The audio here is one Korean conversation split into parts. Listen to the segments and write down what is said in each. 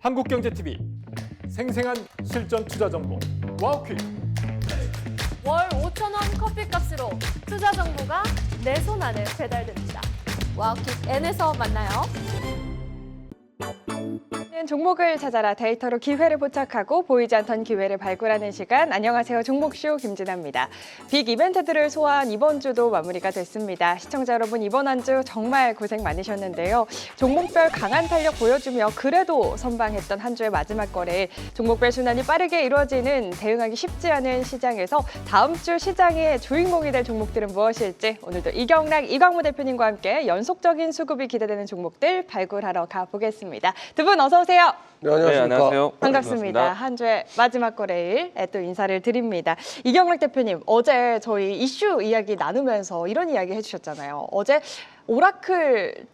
한국경제TV 생생한 실전 투자 정보 와우퀴. 월 5,000원 커피값으로 투자 정보가 내 손 안에 배달됩니다. 와우킥 N에서 만나요. 종목을 찾아라 데이터로 기회를 포착하고 보이지 않던 기회를 발굴하는 시간. 안녕하세요. 종목쇼 김진아입니다. 빅 이벤트들을 소화한 이번 주도 마무리가 됐습니다. 시청자 여러분, 이번 한 주 정말 고생 많으셨는데요. 종목별 강한 탄력 보여주며 그래도 선방했던 한 주의 마지막 거래일, 종목별 순환이 빠르게 이루어지는 대응하기 쉽지 않은 시장에서 다음 주 시장의 주인공이 될 종목들은 무엇일지 오늘도 이경락, 이광무 대표님과 함께 연속적인 수급이 기대되는 종목들 발굴하러 가보겠습니다. 두 분 어서 오세요. 네, 안녕하십니까. 네, 안녕하세요. 반갑습니다. 한 주의 마지막 거래일에 또 인사를 드립니다. 이경락 대표님, 어제 저희 이슈 이야기 나누면서 이런 이야기 해주셨잖아요. 어제 오라클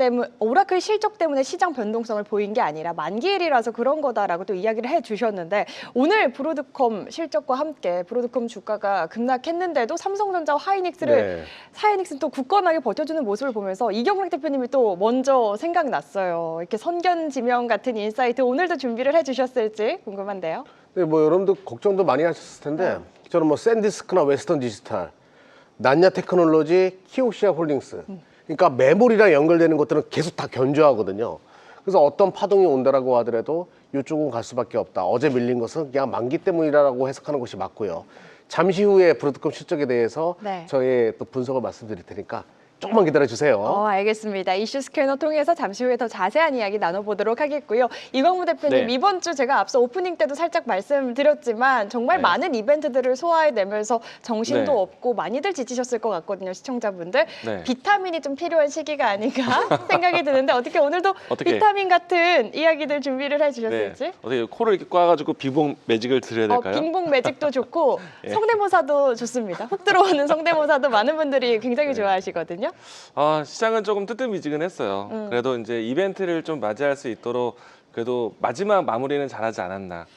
실적 때문에 시장 변동성을 보인 게 아니라 만기일이라서 그런 거다라고 또 이야기를 해주셨는데, 오늘 브로드컴 실적과 함께 브로드컴 주가가 급락했는데도 삼성전자와 하이닉스는 또 굳건하게 버텨주는 모습을 보면서 이경락 대표님이 또 먼저 생각났어요. 이렇게 선견지명 같은 인사이트 오늘도 준비를 해주셨을지 궁금한데요. 네, 뭐 여러분들 걱정도 많이 하셨을 텐데 저는 뭐 샌디스크나 웨스턴 디지털, 난야 테크놀로지, 키옥시아 홀딩스, 그러니까 메모리랑 연결되는 것들은 계속 다 견조하거든요. 그래서 어떤 파동이 온다라고 하더라도 이쪽은 갈 수밖에 없다. 어제 밀린 것은 그냥 만기 때문이라고 해석하는 것이 맞고요. 잠시 후에 브로드컴 실적에 대해서 저의 또 분석을 말씀드릴 테니까 조금만 기다려주세요. 알겠습니다. 이슈 스캐너 통해서 잠시 후에 더 자세한 이야기 나눠보도록 하겠고요. 이광무 대표님, 네. 이번 주 제가 앞서 오프닝 때도 살짝 말씀드렸지만 정말 많은 이벤트들을 소화해내면서 정신도 네. 없고 많이들 지치셨을 것 같거든요, 시청자분들. 네. 비타민이 좀 필요한 시기가 아닌가 생각이 드는데 어떻게 오늘도 비타민 같은 이야기들 준비를 해주셨을지? 네. 어떻게 코를 이렇게 꽈가지고 빙봉 매직을 드려야 될까요? 빙봉 매직도 좋고 예. 성대모사도 좋습니다. 훅 들어오는 성대모사도 많은 분들이 굉장히 좋아하시거든요. 시장은 조금 뜨뜻미지근했어요. 그래도 이제 이벤트를 좀 맞이할 수 있도록 그래도 마지막 마무리는 잘하지 않았나.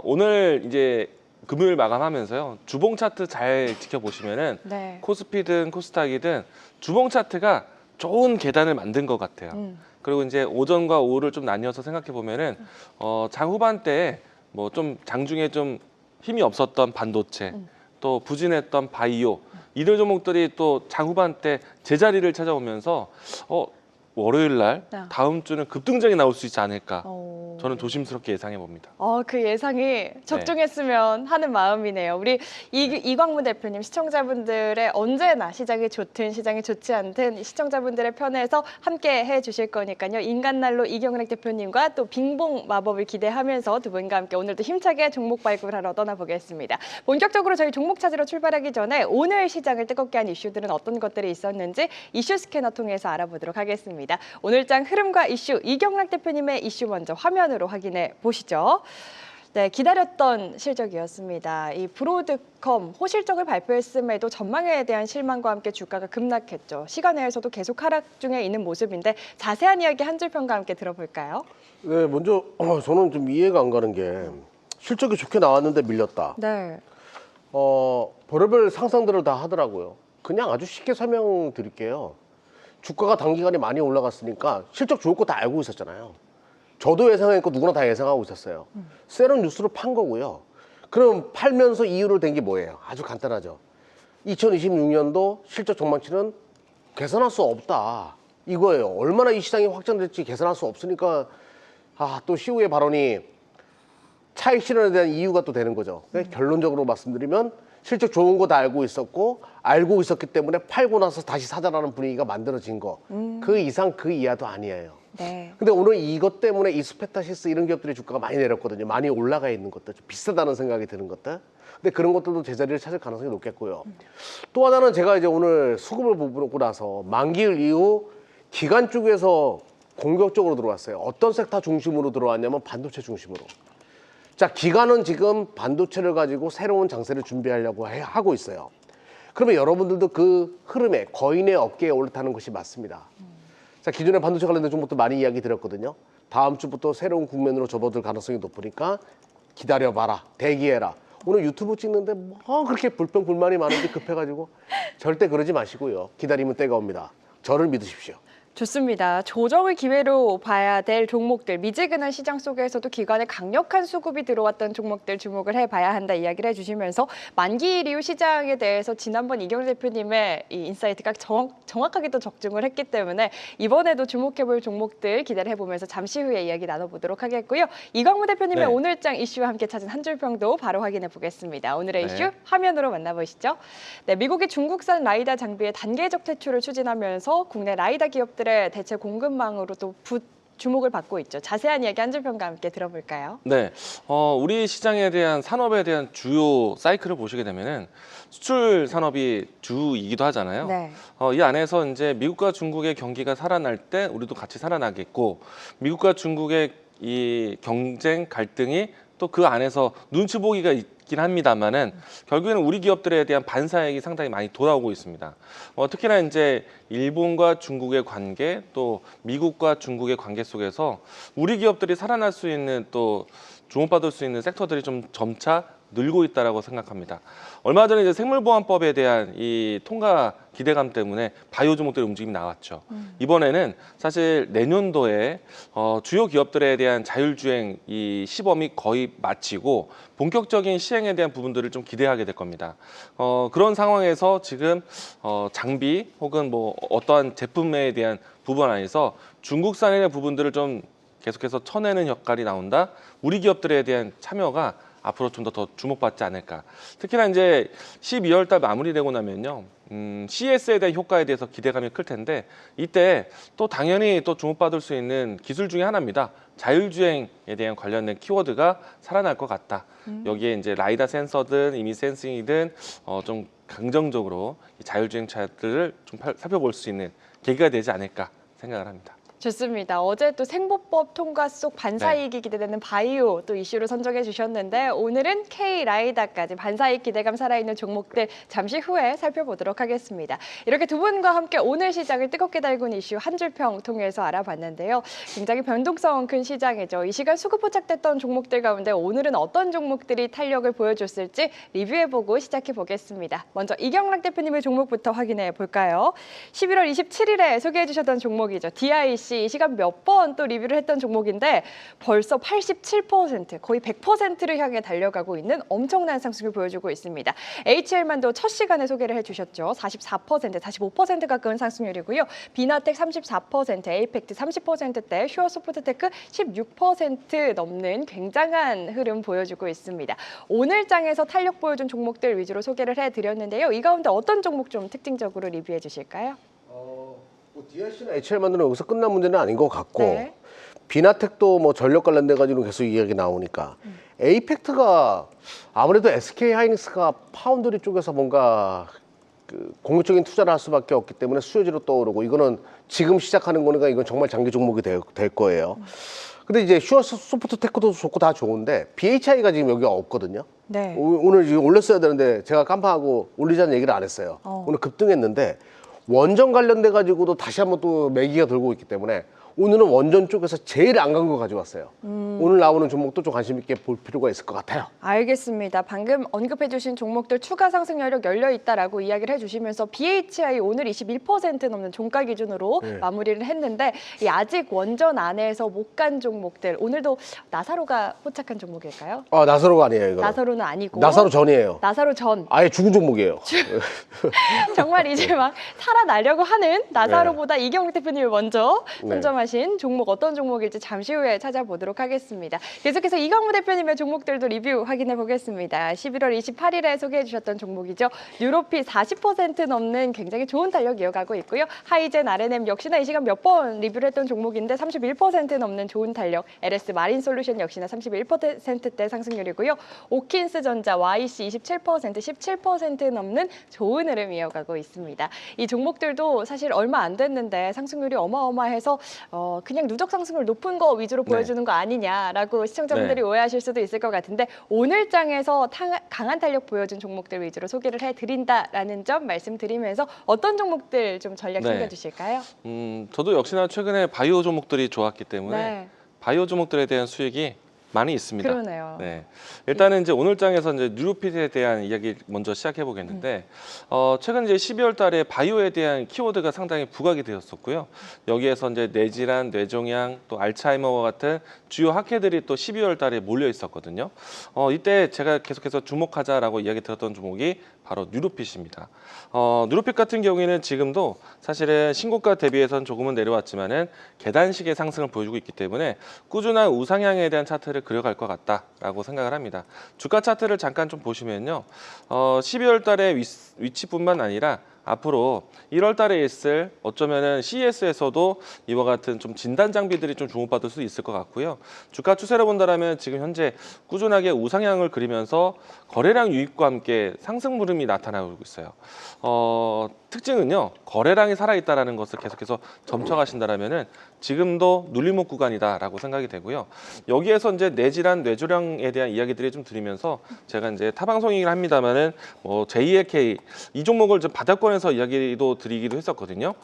오늘 이제 금요일 마감하면서요, 주봉 차트 잘 지켜보시면은 코스피든 코스닥이든 주봉 차트가 좋은 계단을 만든 것 같아요. 그리고 이제 오전과 오후를 좀 나뉘어서 생각해 보면은 장 후반 때 뭐 좀 장중에 좀 힘이 없었던 반도체, 또 부진했던 바이오, 이들 종목들이 또 장 후반 때 제자리를 찾아오면서 월요일 날 다음 주는 급등장이 나올 수 있지 않을까. 저는 조심스럽게 예상해 봅니다. 그 예상이 적중했으면 하는 마음이네요. 우리 이광무 대표님, 시청자분들의 언제나 시장이 좋든 시장이 좋지 않든 시청자분들의 편에서 함께 해주실 거니까요. 인간날로 이경락 대표님과 또 빙봉 마법을 기대하면서 두 분과 함께 오늘도 힘차게 종목 발굴하러 떠나보겠습니다. 본격적으로 저희 종목 찾으러 출발하기 전에 오늘 시장을 뜨겁게 한 이슈들은 어떤 것들이 있었는지 이슈 스캐너 통해서 알아보도록 하겠습니다. 오늘 장 흐름과 이슈, 이경락 대표님의 이슈 먼저 화면으로 확인해 보시죠. 네, 기다렸던 실적이었습니다. 이 브로드컴 호실적을 발표했음에도 전망에 대한 실망과 함께 주가가 급락했죠. 시간 내에서도 계속 하락 중에 있는 모습인데 자세한 이야기 한 줄 평과 함께 들어볼까요? 네, 먼저 저는 좀 이해가 안 가는 게 실적이 좋게 나왔는데 밀렸다. 네. 별의별 상상들을 다 하더라고요. 그냥 아주 쉽게 설명드릴게요. 주가가 단기간에 많이 올라갔으니까 실적 좋을 거 다 알고 있었잖아요. 저도 예상했고 누구나 다 예상하고 있었어요. 세런 뉴스로 판 거고요. 그럼 팔면서 이유를 댄 게 뭐예요? 아주 간단하죠. 2026년도 실적 전망치는 개선할 수 없다, 이거예요. 얼마나 이 시장이 확장될지 개선할 수 없으니까 또 시우의 발언이 차익 실현에 대한 이유가 또 되는 거죠. 결론적으로 말씀드리면 실적 좋은 거 다 알고 있었고 알고 있었기 때문에 팔고 나서 다시 사자라는 분위기가 만들어진 거. 그 이상 그 이하도 아니에요. 네. 근데 오늘 이것 때문에 이스페타시스 이런 기업들의 주가가 많이 내렸거든요. 많이 올라가 있는 것들, 좀 비싸다는 생각이 드는 것들. 근데 그런 것들도 제자리를 찾을 가능성이 높겠고요. 또 하나는 제가 이제 오늘 수급을 보고 나서 만기일 이후 기관 쪽에서 공격적으로 들어왔어요. 어떤 섹터 중심으로 들어왔냐면 반도체 중심으로. 자, 기관은 지금 반도체를 가지고 새로운 장세를 준비하려고 하고 있어요. 그러면 여러분들도 그 흐름에 거인의 어깨에 올라타는 것이 맞습니다. 자, 기존에 반도체 관련된 종목도 많이 이야기 드렸거든요. 다음 주부터 새로운 국면으로 접어들 가능성이 높으니까 기다려봐라, 대기해라. 오늘 유튜브 찍는데 뭐 그렇게 불평불만이 많은데 급해가지고 절대 그러지 마시고요. 기다리면 때가 옵니다. 저를 믿으십시오. 좋습니다. 조정을 기회로 봐야 될 종목들, 미지근한 시장 속에서도 기관의 강력한 수급이 들어왔던 종목들 주목을 해봐야 한다 이야기를 해주시면서 만기일 이후 시장에 대해서 지난번 이경재 대표님의 이 인사이트가 정확하게 또 적중을 했기 때문에 이번에도 주목해볼 종목들 기대를 해보면서 잠시 후에 이야기 나눠보도록 하겠고요. 이광무 대표님의 네. 오늘장 이슈와 함께 찾은 한 줄 평도 바로 확인해 보겠습니다. 오늘의 네. 이슈 화면으로 만나보시죠. 네, 미국이 중국산 라이다 장비의 단계적 퇴출을 추진하면서 국내 라이다 기업들의 대체 공급망으로 또 주목을 받고 있죠. 자세한 이야기 한 줄 평과 함께 들어볼까요? 네, 우리 시장에 대한 산업에 대한 주요 사이클을 보시게 되면은 수출 산업이 주이기도 하잖아요. 네. 이 안에서 이제 미국과 중국의 경기가 살아날 때 우리도 같이 살아나겠고, 미국과 중국의 이 경쟁 갈등이 또 그 안에서 눈치 보기가 있긴 합니다만은 결국에는 우리 기업들에 대한 반사익이 상당히 많이 돌아오고 있습니다. 특히나 이제 일본과 중국의 관계, 또 미국과 중국의 관계 속에서 우리 기업들이 살아날 수 있는 또 주목받을 수 있는 섹터들이 좀 점차 늘고 있다라고 생각합니다. 얼마 전에 이제 생물보안법에 대한 이 통과 기대감 때문에 바이오 종목들의 움직임이 나왔죠. 이번에는 사실 내년도에 주요 기업들에 대한 자율주행 이 시범이 거의 마치고 본격적인 시행에 대한 부분들을 좀 기대하게 될 겁니다. 그런 상황에서 지금 장비 혹은 뭐 어떠한 제품에 대한 부분 안에서 중국산의 부분들을 좀 계속해서 쳐내는 역할이 나온다. 우리 기업들에 대한 참여가 앞으로 좀 더 주목받지 않을까. 특히나 이제 12월 달 마무리되고 나면요. CS에 대한 효과에 대해서 기대감이 클 텐데 이때 또 당연히 또 주목받을 수 있는 기술 중에 하나입니다. 자율주행에 대한 관련된 키워드가 살아날 것 같다. 여기에 이제 라이다 센서든 이미 센싱이든 좀 긍정적으로 이 자율주행 차들을 좀 살펴볼 수 있는 계기가 되지 않을까 생각을 합니다. 좋습니다. 어제 또 생보법 통과 속 반사이익이 기대되는 바이오 또 이슈를 선정해 주셨는데 오늘은 K라이다까지 반사이익 기대감 살아있는 종목들 잠시 후에 살펴보도록 하겠습니다. 이렇게 두 분과 함께 오늘 시장을 뜨겁게 달군 이슈 한 줄평 통해서 알아봤는데요. 굉장히 변동성 큰 시장이죠. 이 시간 수급 포착됐던 종목들 가운데 오늘은 어떤 종목들이 탄력을 보여줬을지 리뷰해보고 시작해 보겠습니다. 먼저 이경락 대표님의 종목부터 확인해 볼까요? 11월 27일에 소개해 주셨던 종목이죠. DIC 이 시간 몇 번 또 리뷰를 했던 종목인데 벌써 87% 거의 100%를 향해 달려가고 있는 엄청난 상승을 보여주고 있습니다. HL만도 첫 시간에 소개를 해주셨죠. 44%, 45% 가까운 상승률이고요. 비나텍 34%, 에이펙트 30%대, 슈어소프트테크 16% 넘는 굉장한 흐름 보여주고 있습니다. 오늘 장에서 탄력 보여준 종목들 위주로 소개를 해드렸는데요. 이 가운데 어떤 종목 좀 특징적으로 리뷰해 주실까요? DIC나 HL만으로는 여기서 끝난 문제는 아닌 것 같고 네. 비나텍도 뭐 전력 관련돼 가지고 계속 이야기 나오니까 에이펙트가 아무래도 SK 하이닉스가 파운드리 쪽에서 뭔가 그 공격적인 투자를 할 수밖에 없기 때문에 수요지로 떠오르고 이거는 지금 시작하는 거니까 이건 정말 장기 종목이 될 거예요. 근데 이제 슈어소프트테크도 좋고 다 좋은데 BHI가 지금 여기 없거든요. 네. 오늘 지금 올렸어야 되는데 제가 깜빡하고 올리자는 얘기를 안 했어요. 오늘 급등했는데 원전 관련돼 가지고도 다시 한번 또 매기가 돌고 있기 때문에 오늘은 원전 쪽에서 제일 안 간 거 가져왔어요. 오늘 나오는 종목도 좀 관심 있게 볼 필요가 있을 것 같아요. 알겠습니다. 방금 언급해주신 종목들 추가 상승 여력 열려 있다라고 이야기를 해주시면서 BHI 오늘 21% 넘는 종가 기준으로 마무리를 했는데 이 아직 원전 안에서 못 간 종목들 오늘도 나사로가 포착한 종목일까요? 나사로가 아니에요, 이거. 나사로는 아니고 나사로 전이에요. 나사로 전 아예 죽은 종목이에요. 정말 이제 막 살아나려고 하는 나사로보다 이경락 대표님이 먼저 선점하신 종목 어떤 종목일지 잠시 후에 찾아보도록 하겠습니다. 계속해서 이광무 대표님의 종목들도 리뷰 확인해 보겠습니다. 11월 28일에 소개해 주셨던 종목이죠. 뉴로피 40% 넘는 굉장히 좋은 탄력 이어가고 있고요. 하이젠 R&M 역시나 이 시간 몇 번 리뷰를 했던 종목인데 31% 넘는 좋은 탄력. LS 마린 솔루션 역시나 31%대 상승률이고요. 오킨스 전자 YC 27%, 17% 넘는 좋은 흐름 이어가고 있습니다. 이 종목들도 사실 얼마 안 됐는데 상승률이 어마어마해서 그냥 누적 상승률 높은 거 위주로 보여주는 거 아니냐라고 시청자분들이 오해하실 수도 있을 것 같은데 오늘 장에서 강한 탄력 보여준 종목들 위주로 소개를 해드린다라는 점 말씀드리면서 어떤 종목들 좀 전략 챙겨주실까요? 저도 역시나 최근에 바이오 종목들이 좋았기 때문에 바이오 종목들에 대한 수익이 많이 있습니다. 그러네요. 네. 일단은 이제 오늘 장에서 이제 뉴로핏에 대한 이야기 먼저 시작해 보겠는데, 최근 이제 12월 달에 바이오에 대한 키워드가 상당히 부각이 되었었고요. 여기에서 이제 뇌질환, 뇌종양, 또 알츠하이머와 같은 주요 학회들이 또 12월 달에 몰려 있었거든요. 이때 제가 계속해서 주목하자라고 이야기 들었던 종목이 바로 뉴로핏입니다. 뉴로핏 같은 경우에는 지금도 사실은 신고가 대비해서는 조금은 내려왔지만은 계단식의 상승을 보여주고 있기 때문에 꾸준한 우상향에 대한 차트를 그려갈 것 같다라고 생각을 합니다. 주가 차트를 잠깐 좀 보시면요, 12월 달의 위치뿐만 아니라 앞으로 1월 달에 있을 어쩌면은 CES에서도 이와 같은 좀 진단 장비들이 좀 주목받을 수 있을 것 같고요. 주가 추세로 본다라면 지금 현재 꾸준하게 우상향을 그리면서 거래량 유입과 함께 상승 흐름이 나타나고 있어요. 특징은요, 거래량이 살아있다라는 것을 계속해서 점쳐가신다라면은 지금도 눌림목 구간이다라고 생각이 되고요. 여기에서 이제 뇌질환, 뇌조량에 대한 이야기들이 좀 드리면서 제가 이제 타방송이긴 합니다만은 제2의 K 이 종목을 좀 바닥권에서 이야기도 드리기도 했었거든요.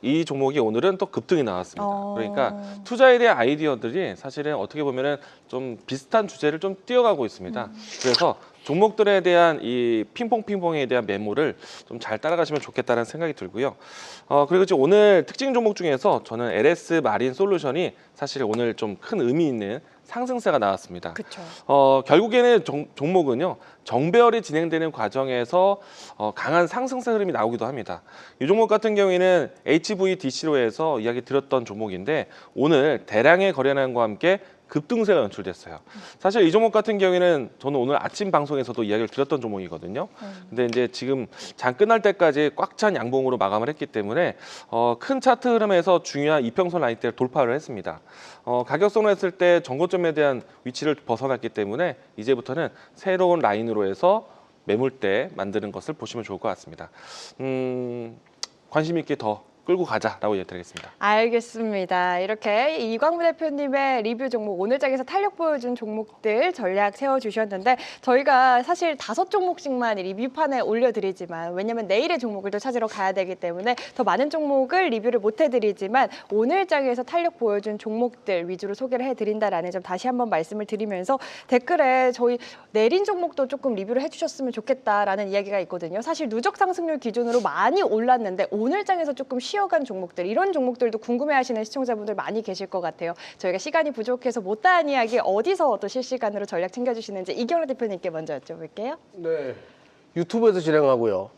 이 종목이 오늘은 또 급등이 나왔습니다. 그러니까 투자에 대한 아이디어들이 사실은 어떻게 보면은 좀 비슷한 주제를 좀 띄어가고 있습니다. 그래서 종목들에 대한 이 핑퐁에 대한 메모를 좀 잘 따라가시면 좋겠다는 생각이 들고요. 그리고 지금 오늘 특징 종목 중에서 저는 LS 마린 솔루션이 사실 오늘 좀 큰 의미 있는 상승세가 나왔습니다. 그렇죠. 결국에는 종목은요, 정배열이 진행되는 과정에서 강한 상승세 흐름이 나오기도 합니다. 이 종목 같은 경우에는 HVDC로 해서 이야기 드렸던 종목인데 오늘 대량의 거래량과 함께 급등세가 연출됐어요. 사실 이 종목 같은 경우에는 저는 오늘 아침 방송에서도 이야기를 드렸던 종목이거든요. 근데 이제 지금 장 끝날 때까지 꽉 찬 양봉으로 마감을 했기 때문에 큰 차트 흐름에서 중요한 이평선 라인대를 돌파를 했습니다. 가격선으로 했을 때 전고점에 대한 위치를 벗어났기 때문에 이제부터는 새로운 라인으로 해서 매물대 만드는 것을 보시면 좋을 것 같습니다. 관심 있게 더 끌고 가자라고 얘기드리겠습니다. 알겠습니다. 이렇게 이광무 대표님의 리뷰 종목, 오늘 장에서 탄력 보여준 종목들 전략 세워주셨는데 저희가 사실 5종목씩만 리뷰판에 올려드리지만 왜냐면 내일의 종목을 또 찾으러 가야 되기 때문에 더 많은 종목을 리뷰를 못 해드리지만 오늘 장에서 탄력 보여준 종목들 위주로 소개를 해드린다라는 점 다시 한번 말씀을 드리면서 댓글에 저희 내린 종목도 조금 리뷰를 해주셨으면 좋겠다라는 이야기가 있거든요. 사실 누적 상승률 기준으로 많이 올랐는데 오늘 장에서 조금 쉬어간 종목들, 이런 종목들도 궁금해하시는 시청자분들 많이 계실 것 같아요. 저희가 시간이 부족해서 못다한 이야기 어디서 또 실시간으로 전략 챙겨주시는지 이경락 대표님께 먼저 여쭤볼게요. 네, 유튜브에서 진행하고요.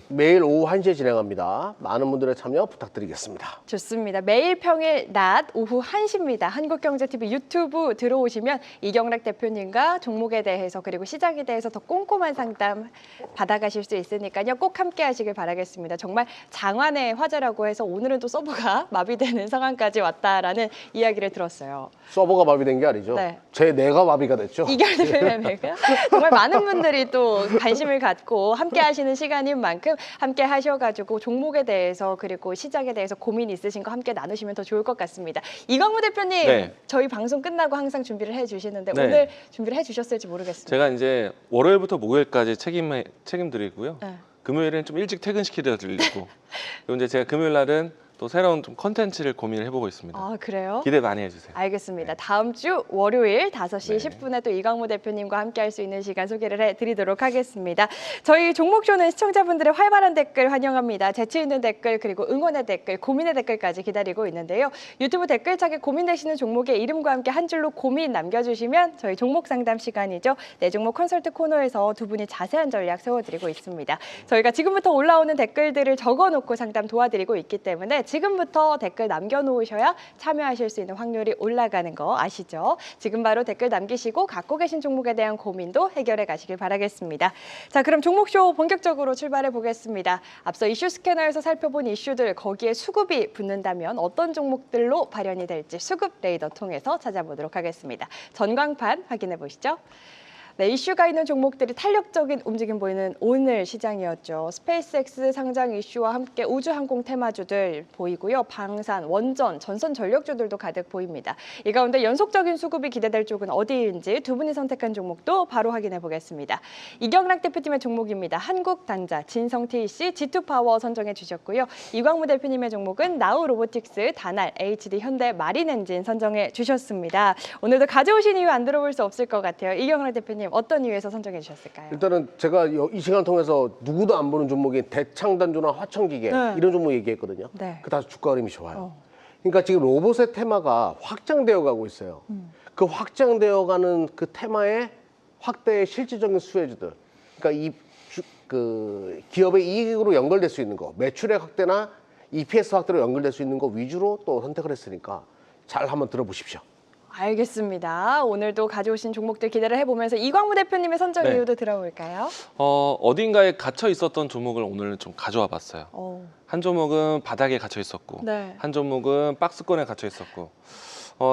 매일 오후 1시에 진행합니다. 많은 분들의 참여 부탁드리겠습니다. 좋습니다. 매일 평일 낮 오후 1시입니다. 한국경제TV 유튜브 들어오시면 이경락 대표님과 종목에 대해서 그리고 시장에 대해서 더 꼼꼼한 상담 받아가실 수 있으니까요. 꼭 함께 하시길 바라겠습니다. 정말 장안의 화제라고 해서 오늘은 또 서버가 마비되는 상황까지 왔다라는 이야기를 들었어요. 서버가 마비된 게 아니죠. 네. 제 뇌가 마비가 됐죠. 이경락 대표님과 정말 많은 분들이 또 관심을 갖고 함께 하시는 시간인 만큼 함께 하셔가지고 종목에 대해서 그리고 시장에 대해서 고민 있으신 거 함께 나누시면 더 좋을 것 같습니다. 이광무 대표님, 네. 저희 방송 끝나고 항상 준비를 해주시는데 네. 오늘 준비를 해주셨을지 모르겠습니다. 제가 이제 월요일부터 목요일까지 책임드리고요. 네. 금요일은 좀 일찍 퇴근시켜드리고 그리고 이제 제가 금요일 날은 또 새로운 좀 컨텐츠를 고민을 해보고 있습니다. 아, 그래요? 기대 많이 해주세요. 알겠습니다. 다음 주 월요일 5시 네. 10분에 또 이광무 대표님과 함께 할 수 있는 시간 소개를 해드리도록 하겠습니다. 저희 종목쇼는 시청자분들의 활발한 댓글 환영합니다. 재치 있는 댓글 그리고 응원의 댓글, 고민의 댓글까지 기다리고 있는데요. 유튜브 댓글창에 고민되시는 종목의 이름과 함께 한 줄로 고민 남겨주시면 저희 종목 상담 시간이죠. 내 종목 컨설트 코너에서 두 분이 자세한 전략 세워드리고 있습니다. 저희가 지금부터 올라오는 댓글들을 적어놓고 상담 도와드리고 있기 때문에 지금부터 댓글 남겨놓으셔야 참여하실 수 있는 확률이 올라가는 거 아시죠? 지금 바로 댓글 남기시고 갖고 계신 종목에 대한 고민도 해결해 가시길 바라겠습니다. 자, 그럼 종목쇼 본격적으로 출발해 보겠습니다. 앞서 이슈 스캐너에서 살펴본 이슈들, 거기에 수급이 붙는다면 어떤 종목들로 발현이 될지 수급 레이더 통해서 찾아보도록 하겠습니다. 전광판 확인해 보시죠. 네, 이슈가 있는 종목들이 탄력적인 움직임 보이는 오늘 시장이었죠. 스페이스X 상장 이슈와 함께 우주항공 테마주들 보이고요. 방산, 원전, 전선 전력주들도 가득 보입니다. 이 가운데 연속적인 수급이 기대될 쪽은 어디인지 두 분이 선택한 종목도 바로 확인해 보겠습니다. 이경락 대표팀의 종목입니다. 한국단자, 진성TC, G2파워 선정해 주셨고요. 이광무 대표님의 종목은 나우로보틱스, 다날, HD 현대 마린엔진 선정해 주셨습니다. 오늘도 가져오신 이유 안 들어볼 수 없을 것 같아요. 이경락 대표님 어떤 이유에서 선정해 주셨을까요? 일단은 제가 이 시간을 통해서 누구도 안 보는 종목인 대창단조나 화청기계 네. 이런 종목 얘기했거든요. 네. 그 다 주가 흐름이 좋아요. 그러니까 지금 로봇의 테마가 확장되어 가고 있어요. 그 확장되어 가는 그 테마의 확대의 실질적인 수혜주들. 그러니까 그 기업의 이익으로 연결될 수 있는 거, 매출액 확대나 EPS 확대로 연결될 수 있는 거 위주로 또 선택을 했으니까 잘 한번 들어보십시오. 알겠습니다. 오늘도 가져오신 종목들 기대를 해보면서 이광무 대표님의 선정 네. 이유도 들어볼까요? 어딘가에 갇혀 있었던 종목을 오늘 좀 가져와 봤어요. 한 종목은 바닥에 갇혀 있었고, 네. 한 종목은 박스권에 갇혀 있었고,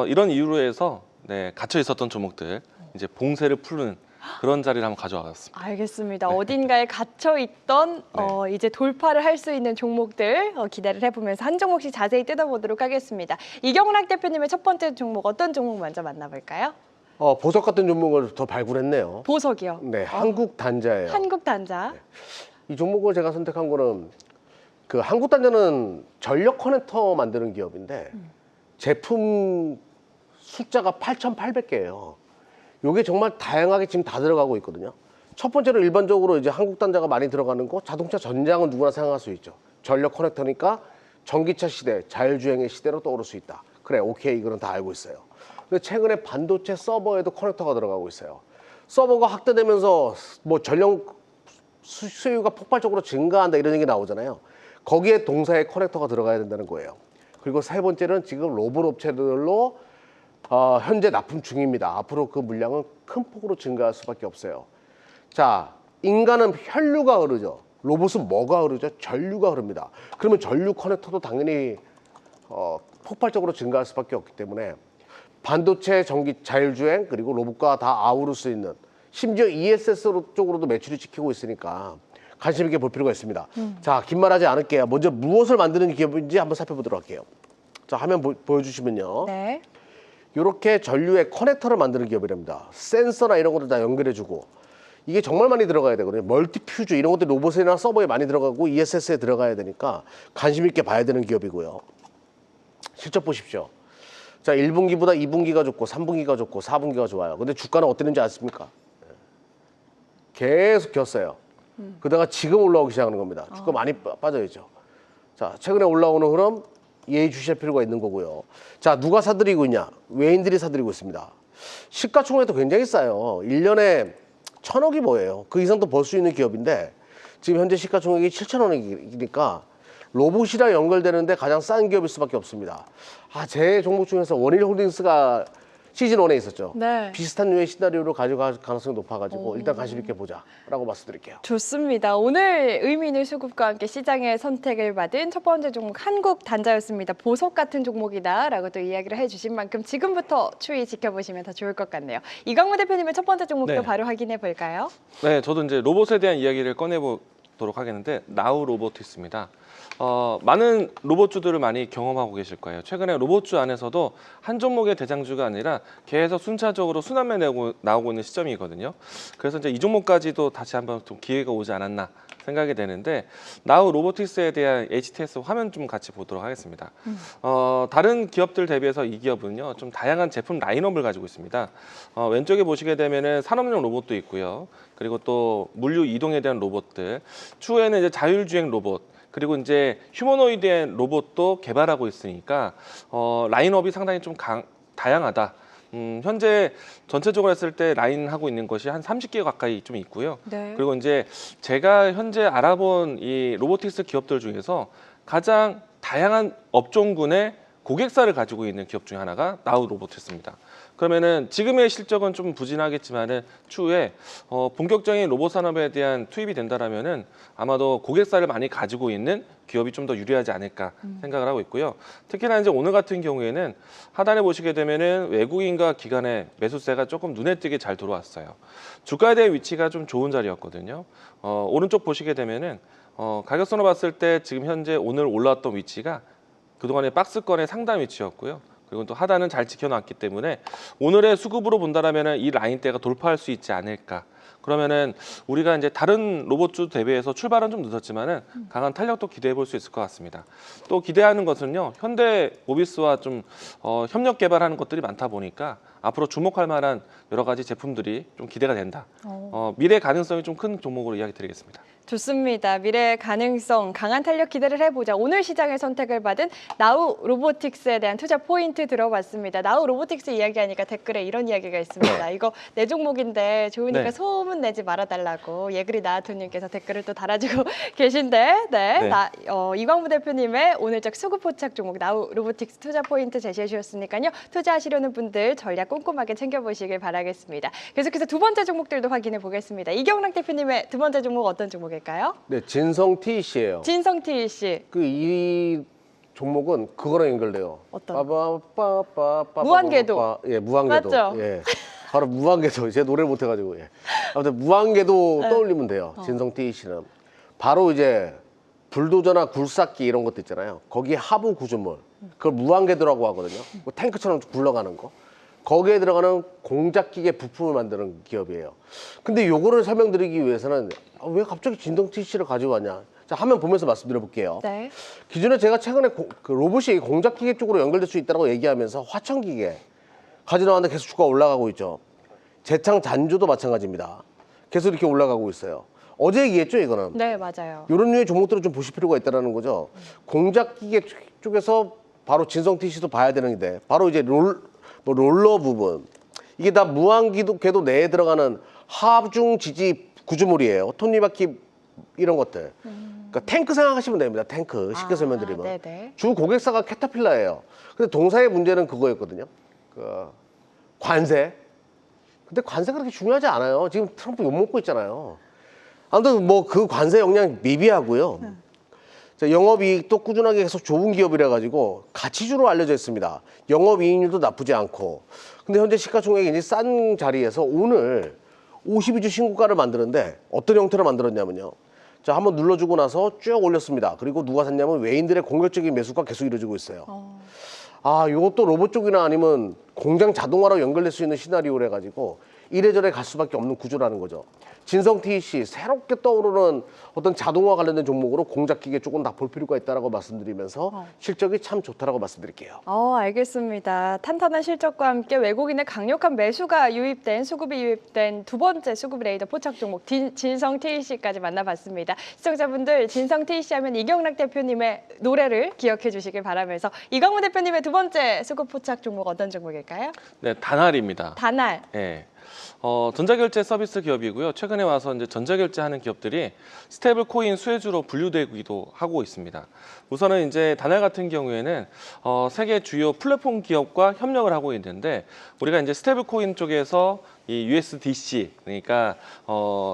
이런 이유로 해서 네, 갇혀 있었던 종목들 이제 봉쇄를 푸는 그런 자리를 한번 가져와봤습니다. 알겠습니다. 어딘가에 갇혀 있던 이제 돌파를 할 수 있는 종목들 기대를 해보면서 한 종목씩 자세히 뜯어보도록 하겠습니다. 이경락 대표님의 첫 번째 종목 어떤 종목 먼저 만나볼까요? 보석 같은 종목을 더 발굴했네요. 보석이요. 네, 한국단자예요. 한국단자. 이 종목을 제가 선택한 거는 그 한국단자는 전력 커넥터 만드는 기업인데 제품 숫자가 8,800개예요. 요게 정말 다양하게 지금 다 들어가고 있거든요. 첫 번째로 일반적으로 이제 한국단자가 많이 들어가는 거 자동차 전장은 누구나 생각할 수 있죠. 전력 커넥터니까 전기차 시대, 자율주행의 시대로 떠오를 수 있다. 그래, 오케이, 이거는 다 알고 있어요. 근데 최근에 반도체 서버에도 커넥터가 들어가고 있어요. 서버가 확대되면서 뭐 전력 수요가 폭발적으로 증가한다 이런 얘기 나오잖아요. 거기에 동사에 커넥터가 들어가야 된다는 거예요. 그리고 세 번째는 지금 로봇 업체들로 현재 납품 중입니다. 앞으로 그 물량은 큰 폭으로 증가할 수밖에 없어요. 자, 인간은 혈류가 흐르죠. 로봇은 뭐가 흐르죠? 전류가 흐릅니다. 그러면 전류 커넥터도 당연히 폭발적으로 증가할 수밖에 없기 때문에 반도체, 전기, 자율주행 그리고 로봇과 다 아우를 수 있는 심지어 ESS 쪽으로도 매출이 찍히고 있으니까 관심 있게 볼 필요가 있습니다. 자, 긴 말하지 않을게요. 먼저 무엇을 만드는 기업인지 한번 살펴보도록 할게요. 자, 화면 보여주시면요. 네. 이렇게 전류의 커넥터를 만드는 기업이랍니다. 센서나 이런 것들 다 연결해주고 이게 정말 많이 들어가야 되거든요. 멀티퓨즈 이런 것들 로봇이나 서버에 많이 들어가고 ESS에 들어가야 되니까 관심 있게 봐야 되는 기업이고요. 실적 보십시오. 자, 1분기보다 2분기가 좋고 3분기가 좋고 4분기가 좋아요. 근데 주가는 어땠는지 아십니까? 계속 겼어요. 그러다가 지금 올라오기 시작하는 겁니다. 주가 많이 빠져있죠. 자, 최근에 올라오는 흐름 예의 주실 필요가 있는 거고요. 자, 누가 사들이고 있냐? 외인들이 사들이고 있습니다. 시가총액도 굉장히 싸요. 1년에 1,000억이 뭐예요? 그 이상도 벌 수 있는 기업인데 지금 현재 시가총액이 7,000원이니까 로봇이랑 연결되는데 가장 싼 기업일 수밖에 없습니다. 제 종목 중에서 원일홀딩스가 시즌1에 있었죠. 네. 비슷한 류의 시나리오를 가져갈 가능성이 높아가지고 일단 관심 있게 보자라고 말씀드릴게요. 좋습니다. 오늘 의미 있는 수급과 함께 시장의 선택을 받은 첫 번째 종목 한국단자였습니다. 보석 같은 종목이다라고 또 이야기를 해주신 만큼 지금부터 추이 지켜보시면 더 좋을 것 같네요. 이광무 대표님의 첫 번째 종목도 네. 바로 확인해 볼까요? 네, 저도 이제 로봇에 대한 이야기를 꺼내보도록 하겠는데 나우로보틱스입니다. 많은 로봇주들을 많이 경험하고 계실 거예요. 최근에 로봇주 안에서도 한 종목의 대장주가 아니라 계속 순차적으로 순환매 나오고 있는 시점이거든요. 그래서 이제 이 종목까지도 다시 한번 좀 기회가 오지 않았나 생각이 되는데 나우로보틱스에 대한 HTS 화면 좀 같이 보도록 하겠습니다. 다른 기업들 대비해서 이 기업은요 좀 다양한 제품 라인업을 가지고 있습니다. 왼쪽에 보시게 되면은 산업용 로봇도 있고요. 그리고 또 물류 이동에 대한 로봇들, 추후에는 이제 자율주행 로봇. 그리고 이제 휴머노이드의 로봇도 개발하고 있으니까 라인업이 상당히 좀 다양하다. 현재 전체적으로 했을 때 라인하고 있는 것이 한 30개 가까이 좀 있고요. 네. 그리고 이제 제가 현재 알아본 이 로보틱스 기업들 중에서 가장 다양한 업종군의 고객사를 가지고 있는 기업 중에 하나가 나우 로보틱스입니다. 그러면은 지금의 실적은 좀 부진하겠지만은 추후에 본격적인 로봇 산업에 대한 투입이 된다라면은 아마도 고객사를 많이 가지고 있는 기업이 좀 더 유리하지 않을까 생각을 하고 있고요. 특히나 이제 오늘 같은 경우에는 하단에 보시게 되면은 외국인과 기관의 매수세가 조금 눈에 띄게 잘 들어왔어요. 주가에 대한 위치가 좀 좋은 자리였거든요. 오른쪽 보시게 되면은 가격선으로 봤을 때 지금 현재 오늘 올라왔던 위치가 그동안의 박스권의 상단 위치였고요. 그리고 또 하단은 잘 지켜놨기 때문에 오늘의 수급으로 본다라면은 이 라인대가 돌파할 수 있지 않을까. 그러면은 우리가 이제 다른 로봇주 대비해서 출발은 좀 늦었지만은 강한 탄력도 기대해 볼 수 있을 것 같습니다. 또 기대하는 것은요, 현대 모비스와 좀 협력 개발하는 것들이 많다 보니까 앞으로 주목할 만한 여러 가지 제품들이 좀 기대가 된다. 미래 가능성이 좀 큰 종목으로 이야기 드리겠습니다. 좋습니다. 미래의 가능성, 강한 탄력 기대를 해보자. 오늘 시장의 선택을 받은 나우 로보틱스에 대한 투자 포인트 들어봤습니다. 나우 로보틱스 이야기하니까 댓글에 이런 이야기가 있습니다. 이거 내 종목인데 좋으니까 네. 소문 내지 말아달라고 예그리 나아토님께서 댓글을 또 달아주고 계신데, 네. 이광무 대표님의 오늘적 수급 포착 종목 나우 로보틱스 투자 포인트 제시해 주셨으니까요. 투자하시려는 분들 전략 꼼꼼하게 챙겨보시길 바라겠습니다. 계속해서 두 번째 종목들도 확인해 보겠습니다. 이경락 대표님의 두 번째 종목 어떤 종목일까요? 네, 진성 TEC예요. 진성 TEC. 이 종목은 그거랑 연결돼요. 어떤? 빠바빠빠빠빠. 무한궤도. 예, 무한궤도. 맞죠? 예. 바로 무한궤도. 제가 노래를 못 해가지고. 예. 아무튼 무한궤도 네. 떠올리면 돼요. 진성 TEC는 바로 이제 불도저나 굴삭기 이런 것도 있잖아요. 거기에 하부 구조물. 그걸 무한궤도라고 하거든요. 뭐 탱크처럼 굴러가는 거. 거기에 들어가는 공작기계 부품을 만드는 기업이에요. 근데 요거를 설명드리기 위해서는 왜 갑자기 진성 TEC를 가지고 왔냐? 자, 화면 보면서 말씀드려 볼게요. 네. 기존에 제가 최근에 그 로봇이 공작기계 쪽으로 연결될 수 있다고 얘기하면서 화천기계 가지고 나왔는데 계속 주가가 올라가고 있죠. 재창 잔주도 마찬가지입니다. 계속 이렇게 올라가고 있어요. 어제 얘기했죠, 이거는. 네, 맞아요. 이런 류의 종목들을 좀 보실 필요가 있다는 거죠. 공작기계 쪽에서 바로 진성 TEC도 봐야 되는데 바로 이제 롤러 부분, 이게 다 무한궤도 내에 들어가는 하중 지지 구조물이에요. 톱니바퀴 이런 것들. 그러니까 탱크 생각하시면 됩니다. 탱크 쉽게 설명드리면. 네네. 주 고객사가 캐터필라예요. 근데 동사의 문제는 그거였거든요. 그 관세. 근데 관세가 그렇게 중요하지 않아요. 지금 트럼프 욕먹고 있잖아요. 아무튼 뭐 그 관세 영향 미비하고요. 자, 영업이익도 꾸준하게 계속 좋은 기업이라 가지고 가치주로 알려져 있습니다. 영업이익률도 나쁘지 않고. 근데 현재 시가총액이 이제 싼 자리에서 오늘 52주 신고가를 만드는데 어떤 형태로 만들었냐면요. 자, 한번 눌러주고 나서 쭉 올렸습니다. 그리고 누가 샀냐면 외인들의 공격적인 매수가 계속 이루어지고 있어요. 아, 이것도 로봇 쪽이나 아니면 공장 자동화로 연결될 수 있는 시나리오를 해가지고 이래저래 갈 수밖에 없는 구조라는 거죠. 진성 TEC 새롭게 떠오르는 어떤 자동화 관련된 종목으로 공작기계 쪽은 다 볼 필요가 있다라고 말씀드리면서 실적이 참 좋다라고 말씀드릴게요. 알겠습니다. 탄탄한 실적과 함께 외국인의 강력한 매수가 유입된 수급이 유입된 두 번째 수급 레이더 포착 종목 진성 TEC까지 만나봤습니다. 시청자분들 진성 TEC 하면 이경락 대표님의 노래를 기억해 주시길 바라면서 이광무 대표님의 두 번째 수급 포착 종목 어떤 종목일까요? 네, 다날입니다. 다날. 예. 전자결제 서비스 기업이고요. 최근에 와서 이제 전자결제하는 기업들이 스테이블 코인 수혜주로 분류되기도 하고 있습니다. 우선은 이제 다날 같은 경우에는 세계 주요 플랫폼 기업과 협력을 하고 있는데 우리가 이제 스테이블 코인 쪽에서 이 USDC 그러니까